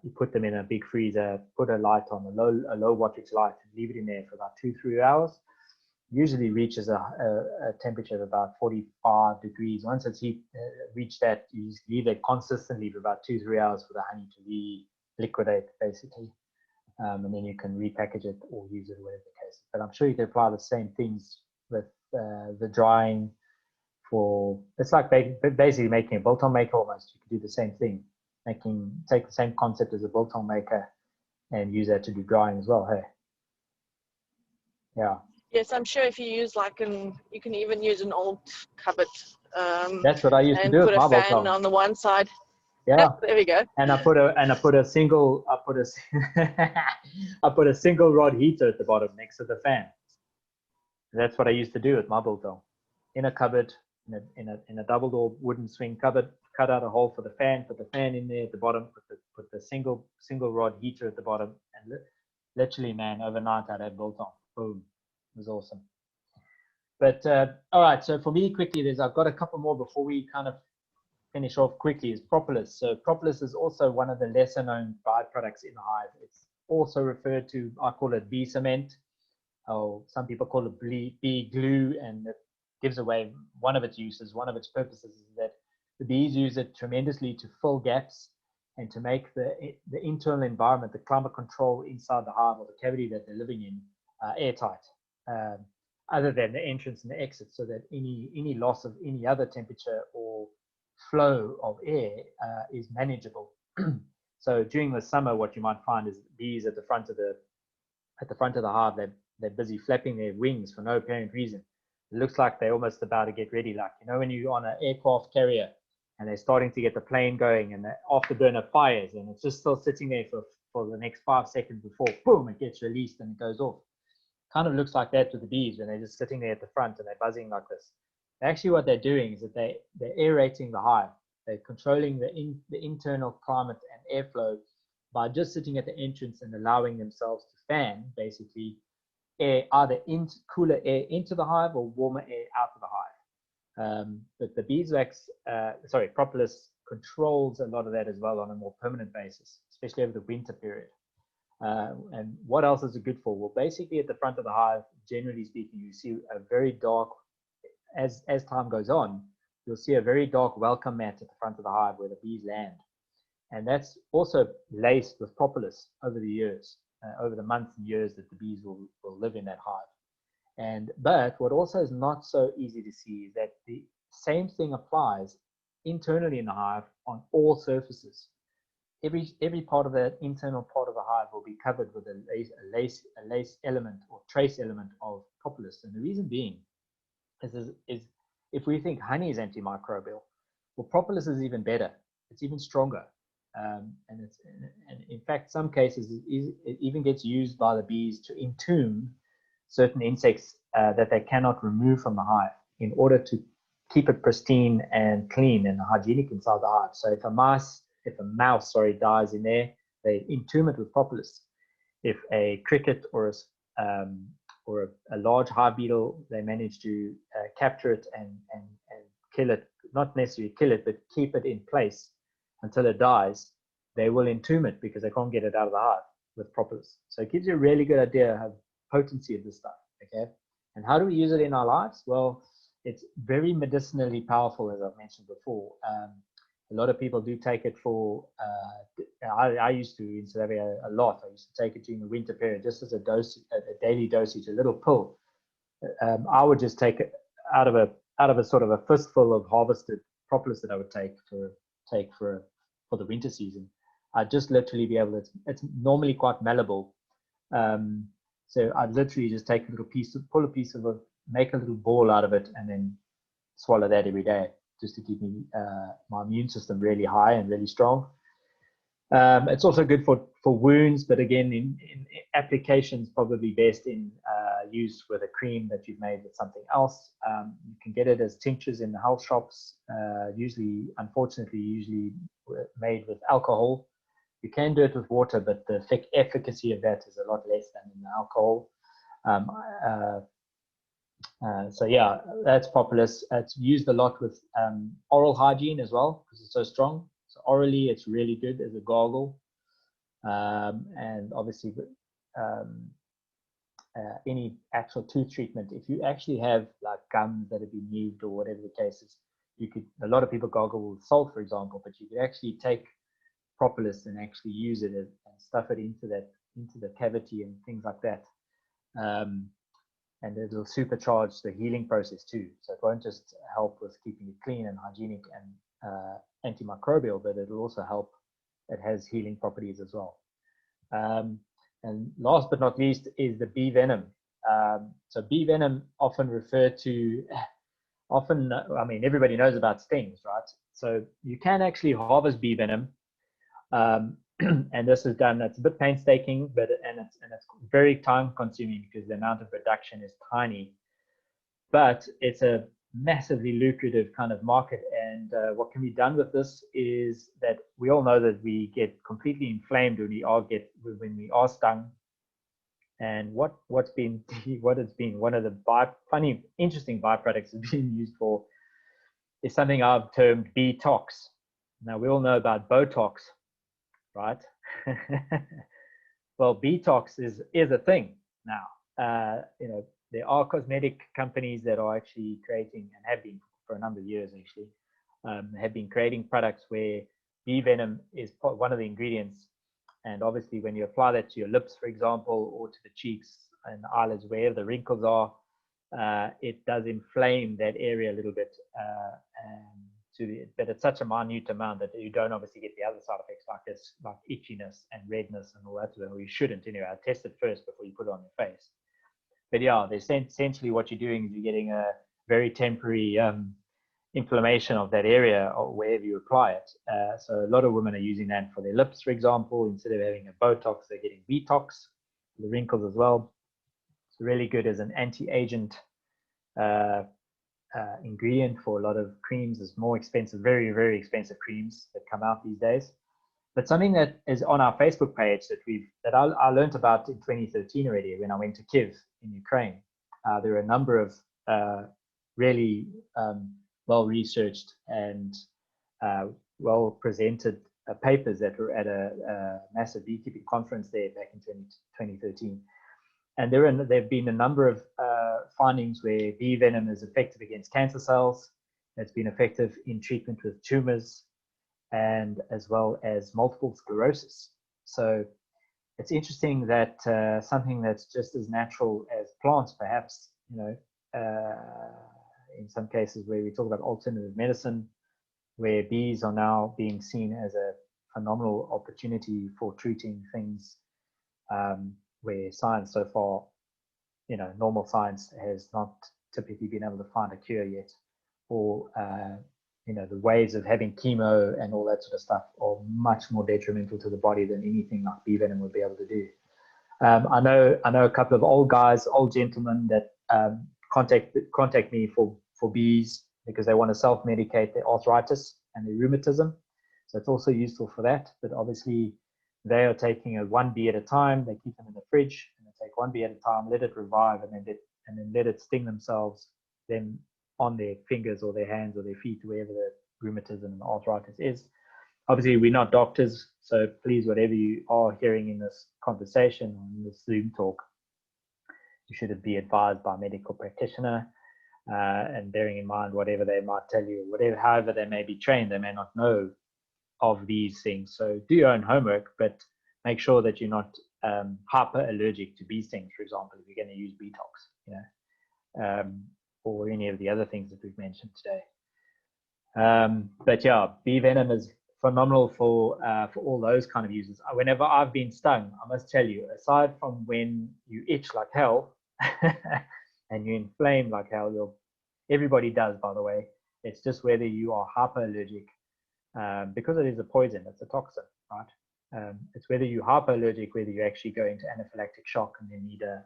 Speaker 1: you put them in a big freezer, put a light on, a low wattage light, and leave it in there for about 2-3 hours. Usually reaches a temperature of about 45 degrees. Once it's reached that, you just leave it consistently for about 2-3 hours for the honey to liquidate, basically. And then you can repackage it or use it, whatever the case. But I'm sure you can apply the same things with the drying it's like basically making a biltong maker almost. You could do the same thing, take the same concept as a biltong maker and use that to do drying as well. Hey, yeah.
Speaker 2: Yes, I'm sure if you use you can even use an old cupboard.
Speaker 1: That's what I used to
Speaker 2: and
Speaker 1: do
Speaker 2: put
Speaker 1: with
Speaker 2: a
Speaker 1: my
Speaker 2: fan
Speaker 1: biltong.
Speaker 2: on the one side.
Speaker 1: Yeah.
Speaker 2: There we go.
Speaker 1: And I put a single rod heater at the bottom next to the fan. That's what I used to do with my biltong. In a cupboard, in a double door wooden swing cupboard, cut out a hole for the fan, put the fan in there at the bottom, put the single rod heater at the bottom, and literally, man, overnight I'd have biltong. Boom. It was awesome. But all right, so for me, quickly, I've got a couple more before we kind of finish off quickly. Is propolis. So propolis is also one of the lesser known byproducts in the hive. It's also referred to, I call it bee cement, or some people call it bee glue, and it gives away one of its uses. One of its purposes is that the bees use it tremendously to fill gaps and to make the internal environment, the climate control inside the hive or the cavity that they're living in, airtight. Other than the entrance and the exit, so that any loss of any other temperature or flow of air is manageable. So during the summer, what you might find is bees at the front of the hive, they're busy flapping their wings for no apparent reason. It looks like they're almost about to get ready, like, you know, when you're on an aircraft carrier and they're starting to get the plane going and the afterburner fires and it's just still sitting there for the next 5 seconds before boom, it gets released and it goes off. Kind of looks like that with the bees when they're just sitting there at the front and they're buzzing like this. Actually, what they're doing is that they're aerating the hive. They're controlling the internal climate and airflow by just sitting at the entrance and allowing themselves to fan, basically, air, either cooler air into the hive or warmer air out of the hive. But the beeswax, propolis controls a lot of that as well on a more permanent basis, especially over the winter period. And what else is it good for? Well, basically at the front of the hive, generally speaking, you see a very dark, as time goes on, you'll see a very dark welcome mat at the front of the hive where the bees land. And that's also laced with propolis over the years, over the months and years that the bees will live in that hive. But what also is not so easy to see is that the same thing applies internally in the hive on all surfaces. Every part of that internal part of the hive will be covered with a lace element or trace element of propolis. And the reason being is if we think honey is antimicrobial, well, propolis is even better. It's even stronger. And in fact, some cases it even gets used by the bees to entomb certain insects that they cannot remove from the hive in order to keep it pristine and clean and hygienic inside the hive. So if a mouse dies in there, they entomb it with propolis. If a cricket or a large hive beetle, they manage to capture it and kill it, not necessarily kill it, but keep it in place until it dies, they will entomb it because they can't get it out of the hive with propolis. So it gives you a really good idea of potency of this stuff, okay? And how do we use it in our lives? Well, it's very medicinally powerful, as I've mentioned before. A lot of people do take it for, I used to in South Africa a lot. I used to take it during the winter period just as a daily dosage, a little pill. I would just take it out of a sort of a fistful of harvested propolis that I would take for the winter season. I'd just literally be able to, it's normally quite malleable. So I'd literally just take a little piece, pull a piece of it, make a little ball out of it, and then swallow that every day, just to keep my immune system really high and really strong. It's also good for wounds, but again, in applications, probably best in use with a cream that you've made with something else. You can get it as tinctures in the health shops, unfortunately, usually made with alcohol. You can do it with water, but the efficacy of that is a lot less than in the alcohol. So yeah, that's propolis. It's used a lot with oral hygiene as well because it's so strong. So orally, it's really good as a gargle. And obviously, any actual tooth treatment, if you actually have like gums that have been moved or whatever the case is, a lot of people gargle with salt, for example, but you could actually take propolis and actually use it and stuff it into the cavity and things like that. and it'll supercharge the healing process too. So it won't just help with keeping it clean and hygienic and antimicrobial, but it'll also help. It has healing properties as well. And last but not least is the bee venom. So bee venom often referred to, I mean, everybody knows about stings, right? So you can actually harvest bee venom. And this is done, it's a bit painstaking, but it's very time consuming because the amount of production is tiny, but it's a massively lucrative kind of market. And what can be done with this is that we all know that we get completely inflamed when we are stung. And what it's been one of the funny, interesting byproducts has been used for is something I've termed bee tox. Now we all know about Botox, right? Well, bee tox is a thing now. You know, there are cosmetic companies that are actually creating, and have been for a number of years actually, have been creating products where bee venom is one of the ingredients. And obviously when you apply that to your lips, for example, or to the cheeks and eyelids, wherever the wrinkles are, it does inflame that area a little bit. But it's such a minute amount that you don't obviously get the other side effects like this, like itchiness and redness and all that. Or you shouldn't anyway. I test it first before you put it on your face. But yeah, essentially what you're doing is you're getting a very temporary inflammation of that area or wherever you apply it. So a lot of women are using that for their lips, for example. Instead of having a Botox, they're getting Botox, the wrinkles as well. It's really good as an anti-agent ingredient for a lot of creams. It's more expensive, very, very expensive creams that come out these days. But something that is on our Facebook page that I learned about in 2013 already when I went to Kyiv in Ukraine. There are a number of really well-researched and well-presented papers that were at a massive beekeeping conference there back in 2013. And there have been a number of findings where bee venom is effective against cancer cells. It's been effective in treatment with tumors and as well as multiple sclerosis. So it's interesting that something that's just as natural as plants, perhaps, you know, in some cases where we talk about alternative medicine, where bees are now being seen as a phenomenal opportunity for treating things where science so far, you know, normal science has not typically been able to find a cure yet, or you know, the ways of having chemo and all that sort of stuff are much more detrimental to the body than anything like bee venom would be able to do. I know a couple of old gentlemen that contact me for bees because they want to self-medicate their arthritis and their rheumatism. So it's also useful for that. But obviously, they are taking one bee at a time. They keep them in the fridge and they take one bee at a time, let it revive, and then let it sting themselves then on their fingers or their hands or their feet, wherever the rheumatism and the arthritis is. Obviously, we're not doctors, so please, whatever you are hearing in this conversation, in this Zoom talk, you should be advised by a medical practitioner, and bearing in mind whatever they might tell you, however they may be trained, they may not know of these things. So do your own homework, but make sure that you're not hyper allergic to bee stings, for example, if you're going to use Botox, you know, or any of the other things that we've mentioned today. But yeah, bee venom is phenomenal for all those kind of uses. Whenever I've been stung, I must tell you, aside from when you itch like hell and you inflame like hell, everybody does, by the way. It's just whether you are hyperallergic, because it is a poison, it's a toxin, right? It's whether you're hyperallergic, whether you actually go into anaphylactic shock and then need a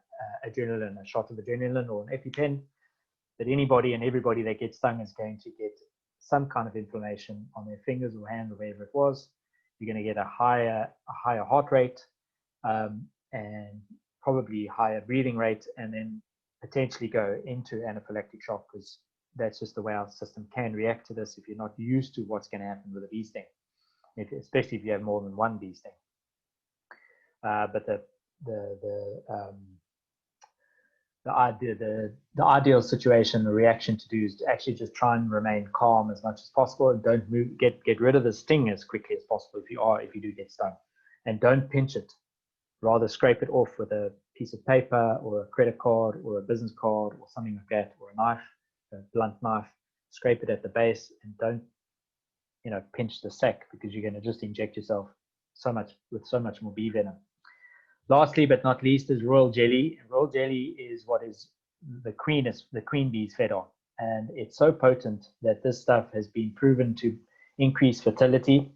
Speaker 1: shot of adrenaline or an EpiPen. That anybody and everybody that gets stung is going to get some kind of inflammation on their fingers or hands or wherever it was. You're going to get a higher heart rate, and probably higher breathing rate, and then potentially go into anaphylactic shock, because that's just the way our system can react to this if you're not used to what's going to happen with a bee sting, especially if you have more than one bee sting. But the ideal situation, the reaction to do is to actually just try and remain calm as much as possible, and don't move, get rid of the sting as quickly as possible if you do get stung, and don't pinch it. Rather scrape it off with a piece of paper or a credit card or a business card or something like that, or a knife, a blunt knife, scrape it at the base, and don't, you know, pinch the sac, because you're going to just inject yourself so much more bee venom. Lastly but not least is royal jelly. Royal jelly is what is the queen bees fed on, and it's so potent that this stuff has been proven to increase fertility.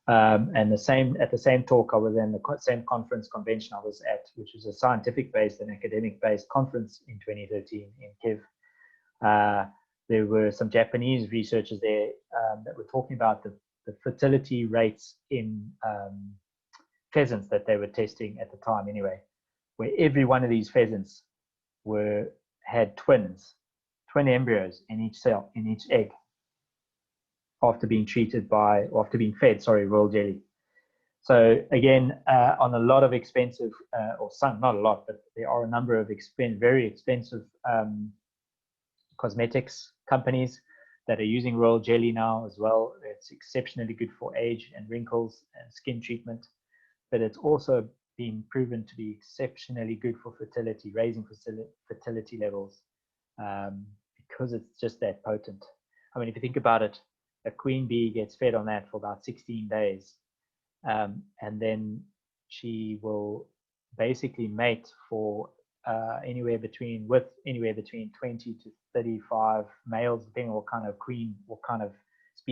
Speaker 1: And at the same talk, I was in the same convention I was at, which was a scientific-based and academic-based conference in 2013 in Kiev. There were some Japanese researchers there that were talking about the fertility rates in pheasants that they were testing at the time anyway, where every one of these pheasants had twin embryos in each cell, in each egg, after being fed royal jelly. So again, on a lot of expensive, or some, not a lot, but there are a number of very expensive cosmetics companies that are using royal jelly now as well. It's exceptionally good for age and wrinkles and skin treatment, but it's also been proven to be exceptionally good for fertility, raising fertility levels, because it's just that potent. I mean, if you think about it, a queen bee gets fed on that for about 16 days, and then she will basically mate for anywhere between 20 to 35 males, depending on what kind of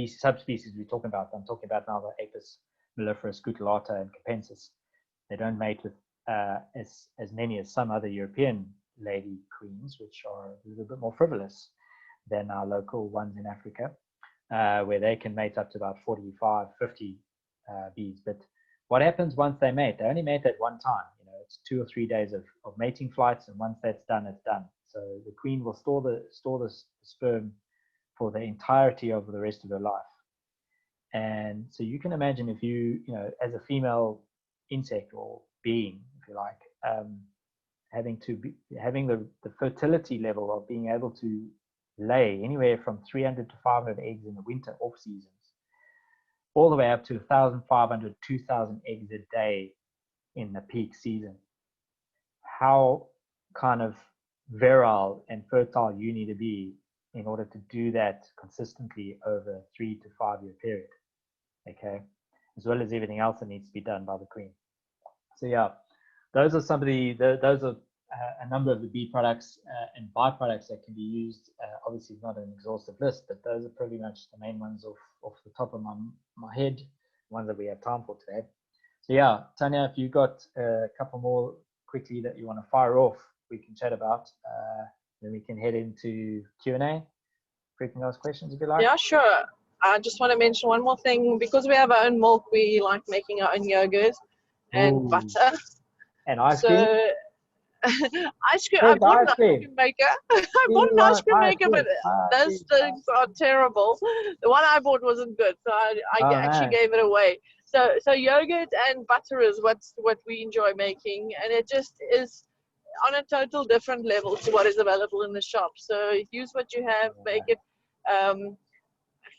Speaker 1: subspecies we're talking about. I'm talking about now the Apis mellifera, scutellata, and capensis. They don't mate with as many as some other European lady queens, which are a little bit more frivolous than our local ones in Africa, where they can mate up to about 45, 50 bees. But what happens once they mate? They only mate at one time. You know, it's 2 or 3 days of mating flights, and once that's done, it's done. So the queen will store the sperm for the entirety of the rest of her life. And so you can imagine, if you know, as a female insect or being, if you like, having the fertility level of being able to lay anywhere from 300 to 500 eggs in the winter off seasons, all the way up to 1,500, 2,000 eggs a day in the peak season. How kind of virile and fertile you need to be in order to do that consistently over a 3 to 5 year period, okay, as well as everything else that needs to be done by the queen. So yeah, those are some of those are a number of the bee products and byproducts that can be used. Obviously, not an exhaustive list, but those are pretty much the main ones off the top of my head, ones that we have time for today. So yeah, Tanya, if you've got a couple more quickly that you want to fire off, we can chat about. Then we can head into Q&A. Freaking ask questions if you like.
Speaker 2: Yeah, sure. I just want to mention one more thing. Because we have our own milk, we like making our own yogurt and butter.
Speaker 1: And ice cream?
Speaker 2: Ice cream. I bought an ice cream maker. I bought an ice cream maker, but those things are terrible. The one I bought wasn't good, so I actually gave it away. So yogurt and butter is what we enjoy making, and it just is on a total different level to what is available in the shop. So use what you have, make it.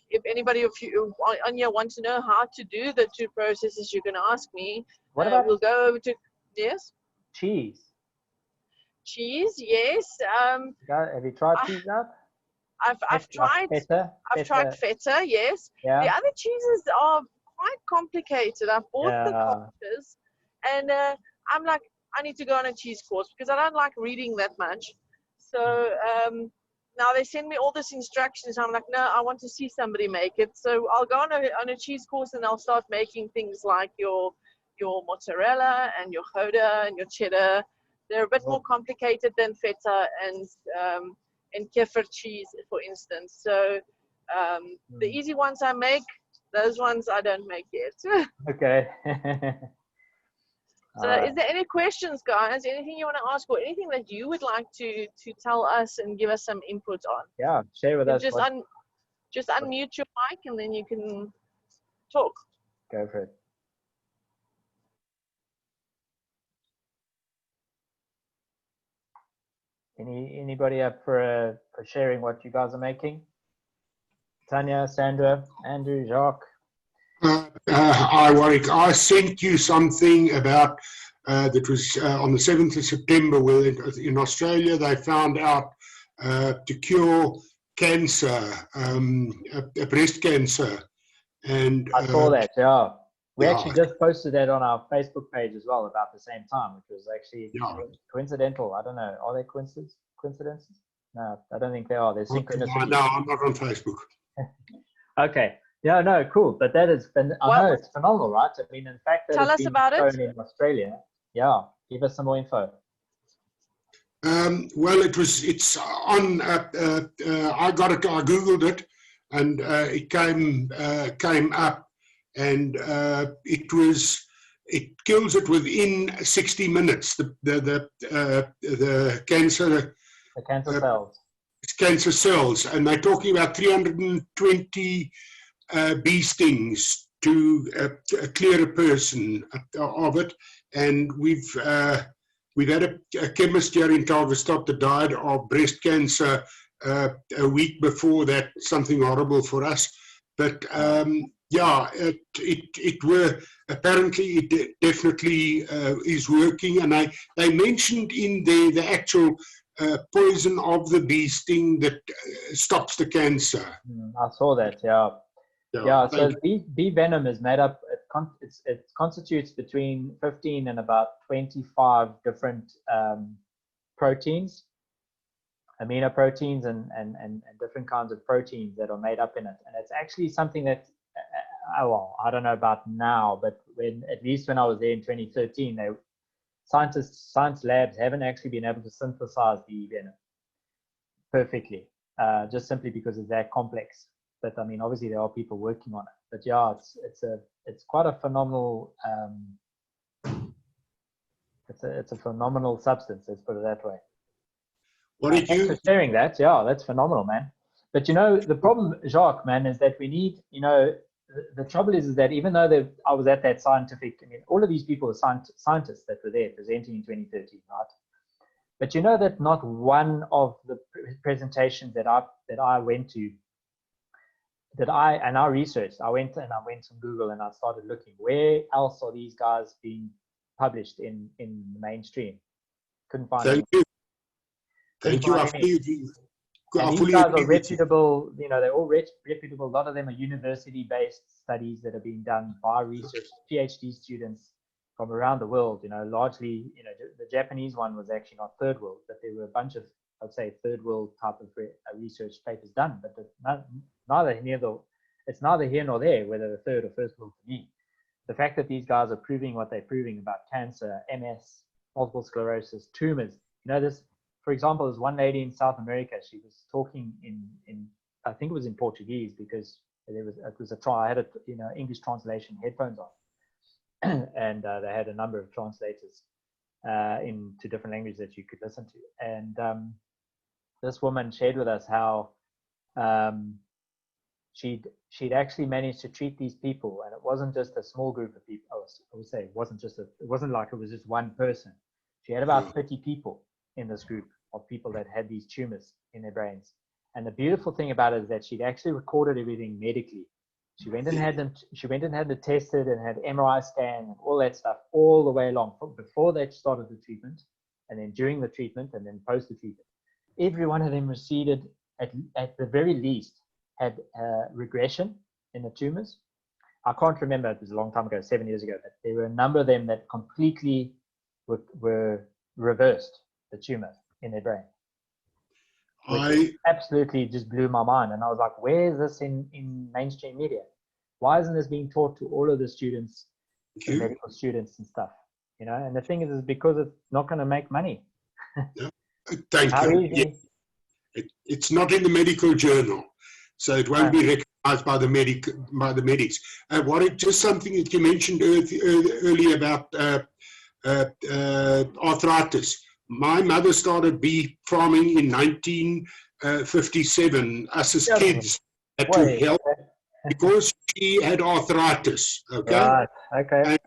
Speaker 2: If anybody of you Anya wants to know how to do the two processes, you can ask me.
Speaker 1: What about
Speaker 2: we'll go over to
Speaker 1: cheese?
Speaker 2: Cheese, yes.
Speaker 1: Have you tried cheese up?
Speaker 2: I've tried feta. I've tried feta, yes. Yeah. The other cheeses are quite complicated. I've bought the combutchas, and I'm like, I need to go on a cheese course because I don't like reading that much. So now they send me all this instructions. I'm like, no, I want to see somebody make it. So I'll go on a cheese course, and I'll start making things like your mozzarella and your Gouda and your cheddar. They're a bit more complicated than feta and kefir cheese, for instance. So the easy ones I make, those ones I don't make yet.
Speaker 1: Okay.
Speaker 2: So is there any questions, guys? Anything you want to ask, or anything that you would like to tell us and give us some input on?
Speaker 1: Yeah, share with us.
Speaker 2: Just unmute your mic, and then you can talk.
Speaker 1: Go for it. Anybody up for sharing what you guys are making? Tanya, Sandra, Andrew, Jacques.
Speaker 3: Hi, Warwick. I sent you something about that was on the 7th of September, where in Australia they found out to cure cancer, breast cancer. And
Speaker 1: I saw that, yeah. We
Speaker 3: yeah,
Speaker 1: actually just posted that on our Facebook page as well about the same time, which was actually coincidental. I don't know. Are they coincidences? No, I don't think they are. They're synchronicity.
Speaker 3: No, I'm not on Facebook.
Speaker 1: Okay. Yeah, no, cool. But that has been, I know it's phenomenal, right? I mean, in fact, that
Speaker 2: Tell us
Speaker 1: been
Speaker 2: about it.
Speaker 1: shown in Australia. Yeah, give us some more info.
Speaker 3: Well, it's on, I got it, I Googled it, and it came up, and it kills it within 60 minutes, the cancer.
Speaker 1: The cancer cells.
Speaker 3: Cancer cells, and they're talking about 320 bee stings to clear a person of it. And we've had a chemist here in Tarverstad that died of breast cancer a week before that, something horrible for us. But yeah, it were, apparently it definitely is working. And they mentioned in there the actual poison of the bee sting that stops the cancer.
Speaker 1: I saw that, yeah. Yeah, so bee venom is made up, it constitutes between 15 and about 25 different proteins, amino proteins and different kinds of proteins that are made up in it. And it's actually something that, well, I don't know about now, but at least when I was there in 2013, science labs haven't actually been able to synthesize bee venom perfectly, just simply because it's that complex. But I mean, obviously there are people working on it. But yeah, it's quite a phenomenal it's a phenomenal substance. Let's put it that way. Thanks for sharing that. Yeah, that's phenomenal, man. But you know, the problem, Jacques, man, is that we need, you know, the trouble is that even though I was at that scientific, I mean, all of these people are scientists that were there presenting in 2013, right? But you know that not one of the presentations that I went to, and I researched, I went on Google and I started looking, where else are these guys being published in the mainstream? Couldn't find any.
Speaker 3: Thank you.
Speaker 1: And these guys are reputable, you know, they're all reputable. A lot of them are university-based studies that are being done by research, PhD students from around the world, you know, largely, you know, the Japanese one was actually not third world, but there were a bunch of, I'd say, third world type of research papers done, but it's neither here nor there, whether the third or first world to me. The fact that these guys are proving what they're proving about cancer, MS, multiple sclerosis, tumors, you know, this, for example, there's one lady in South America, she was talking in I think it was in Portuguese, because it was a try. I had English translation headphones on, and they had a number of translators into different languages that you could listen to. And this woman shared with us how she'd actually managed to treat these people, and it wasn't just a small group of people. I would say it wasn't like it was just one person. She had about 30 people in this group of people that had these tumors in their brains. And the beautiful thing about it is that she'd actually recorded everything medically. She went and had them tested and had MRI scan and all that stuff all the way along, before they started the treatment, and then during the treatment, and then post the treatment. Every one of them receded, at the very least, had regression in the tumors. I can't remember, it was a long time ago, 7 years ago, but there were a number of them that completely were reversed, the tumor in their brain. Which absolutely just blew my mind. And I was like, where is this in mainstream media? Why isn't this being taught to all of the students, the medical students and stuff? You know, and the thing is because it's not going to make money.
Speaker 3: Thank you. Yeah. It's not in the medical journal, so it won't be recognized by the medics. Just something that you mentioned earlier about arthritis. My mother started bee farming in 1957. Us as kids had to help because she had arthritis. Okay.
Speaker 1: Right. Okay.
Speaker 3: And,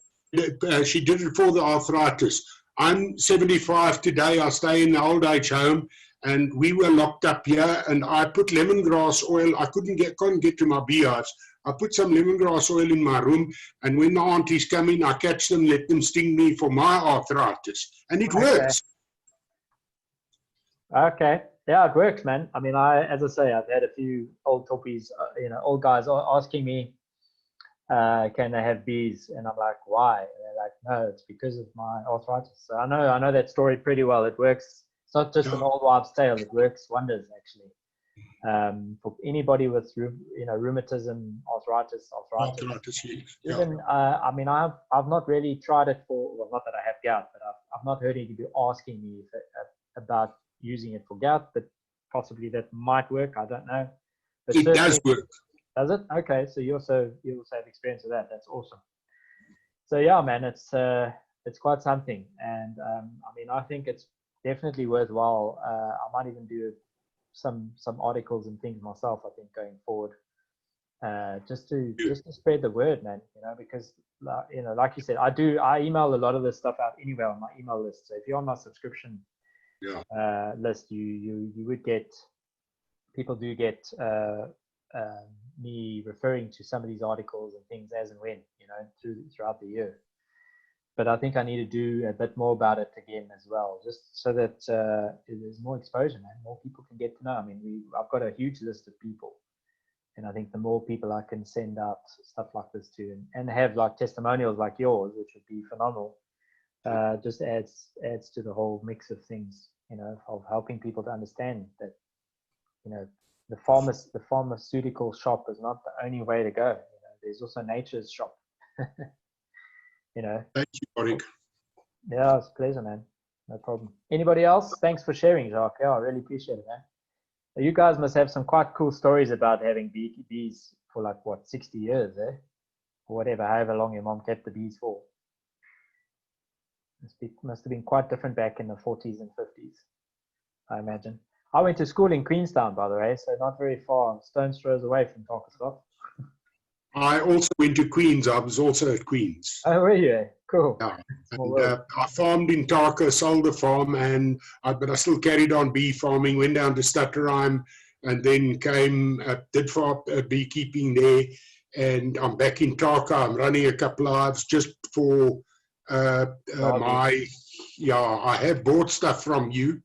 Speaker 3: she did it for the arthritis. I'm 75 today. I stay in the old age home, and we were locked up here, and I put lemongrass oil. I can't get to my beehives. I put some lemongrass oil in my room, and when the aunties come in, I catch them, let them sting me for my arthritis, and it works.
Speaker 1: Okay. Yeah, it works, man. I mean, as I say, I've had a few old toppies, old guys asking me, can they have bees? And I'm like, why? And they're like, no, it's because of my arthritis. So I know that story pretty well. It works. It's not just an old wives' tale. It works wonders, actually. For anybody with rheumatism, arthritis. Even I mean, I've not really tried it for, well, not that I have gout, but I've not heard anybody asking me about using it for gout, but possibly that might work. I don't know. But
Speaker 3: it does work.
Speaker 1: Does it? Okay, so you also have experience with that. That's awesome. So yeah, man, it's quite something, and I mean, I think it's definitely worthwhile. I might even do some articles and things myself, I think, going forward, just to spread the word, man. Because like you said, I email a lot of this stuff out anyway on my email list. So if you're on my subscription list, you would get, people do get me referring to some of these articles and things as and when, throughout the year. But I think I need to do a bit more about it again as well, just so that there's more exposure, man. More people can get to know. I mean, I've got a huge list of people, and I think the more people I can send out stuff like this to, and have like testimonials like yours, which would be phenomenal, just adds to the whole mix of things, of helping people to understand that, the pharmaceutical shop is not the only way to go. There's also nature's shop.
Speaker 3: Thank you, Warwick.
Speaker 1: Yeah, it's a pleasure, man. No problem. Anybody else? Thanks for sharing, Jacques. Yeah, I really appreciate it, man. You guys must have some quite cool stories about having bees for like, what, 60 years, eh? Or whatever, however long your mom kept the bees for. Must have been quite different back in the 40s and 50s, I imagine. I went to school in Queenstown, by the way, so not very far, stone's throws away from Tarkastad.
Speaker 3: I also went to Queens. I was also at Queens.
Speaker 1: Oh, were you? Cool.
Speaker 3: Yeah. And, I farmed in Tarka, sold the farm, but I still carried on bee farming, went down to Stutterheim, and then did beekeeping there. And I'm back in Tarka. I'm running a couple of hives just for I have bought stuff from you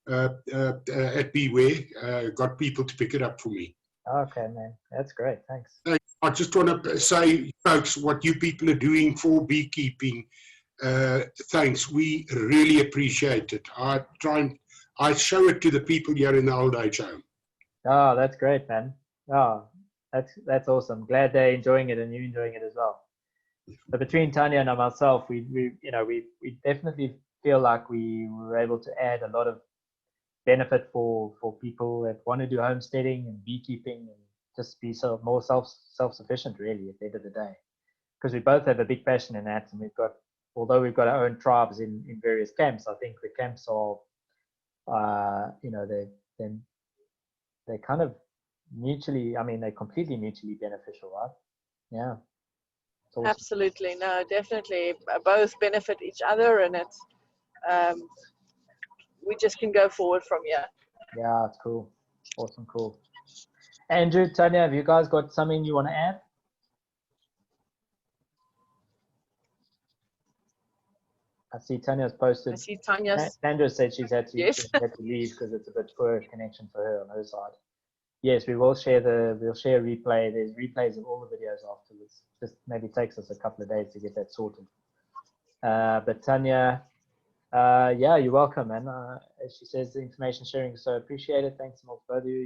Speaker 3: at Beware. Got people to pick it up for me.
Speaker 1: Okay, man. That's great. Thanks.
Speaker 3: I just want to say, folks, what you people are doing for beekeeping, thanks. We really appreciate it. I show it to the people here in the old age home.
Speaker 1: Oh, that's great, man. Oh, that's awesome. Glad they're enjoying it and you enjoying it as well. But between Tanya and myself, we definitely feel like we were able to add a lot of benefit for people that want to do homesteading and beekeeping and just be more self-sufficient, really, at the end of the day. Because we both have a big passion in that, and although we've got our own tribes in various camps, I think the camps are, they're kind of they're completely mutually beneficial, right? Yeah. Awesome.
Speaker 2: Absolutely. No, definitely. Both benefit each other, and it's we just can go forward from here.
Speaker 1: Yeah, it's cool. Awesome, cool. Andrew, Tanya, have you guys got something you want to add? I see Tanya's posted.
Speaker 2: I see Tanya's.
Speaker 1: Sandra said she's had to leave because it's a bit poor connection for her on her side. Yes, we will share a replay. There's replays of all the videos afterwards. Just maybe takes us a couple of days to get that sorted. But Tanya, yeah, you're welcome, man. As she says, the information sharing, so appreciate it. Thanks so much, both of you.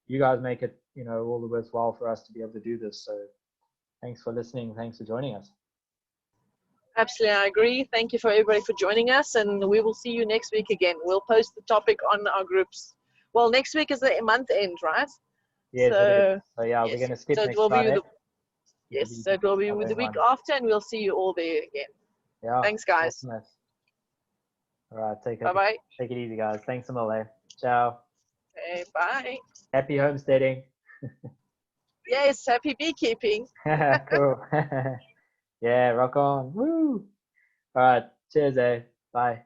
Speaker 1: You guys make it, all the worthwhile for us to be able to do this. So thanks for listening. Thanks for joining us.
Speaker 2: Absolutely, I agree. Thank you for everybody for joining us, and we will see you next week again. We'll post the topic on our groups. Well, next week is the month end, right?
Speaker 1: Yes. So yeah, we're going to skip next Friday.
Speaker 2: So it will be the week after, and we'll see you all there again.
Speaker 1: Yeah.
Speaker 2: Thanks, guys.
Speaker 1: Awesome. All right,
Speaker 2: bye-bye.
Speaker 1: Take it easy, guys. Thanks a lot. Ciao.
Speaker 2: Hey, bye.
Speaker 1: Happy homesteading.
Speaker 2: Yes, happy beekeeping.
Speaker 1: Cool. Yeah, rock on. Woo. All right. Cheers, Bye.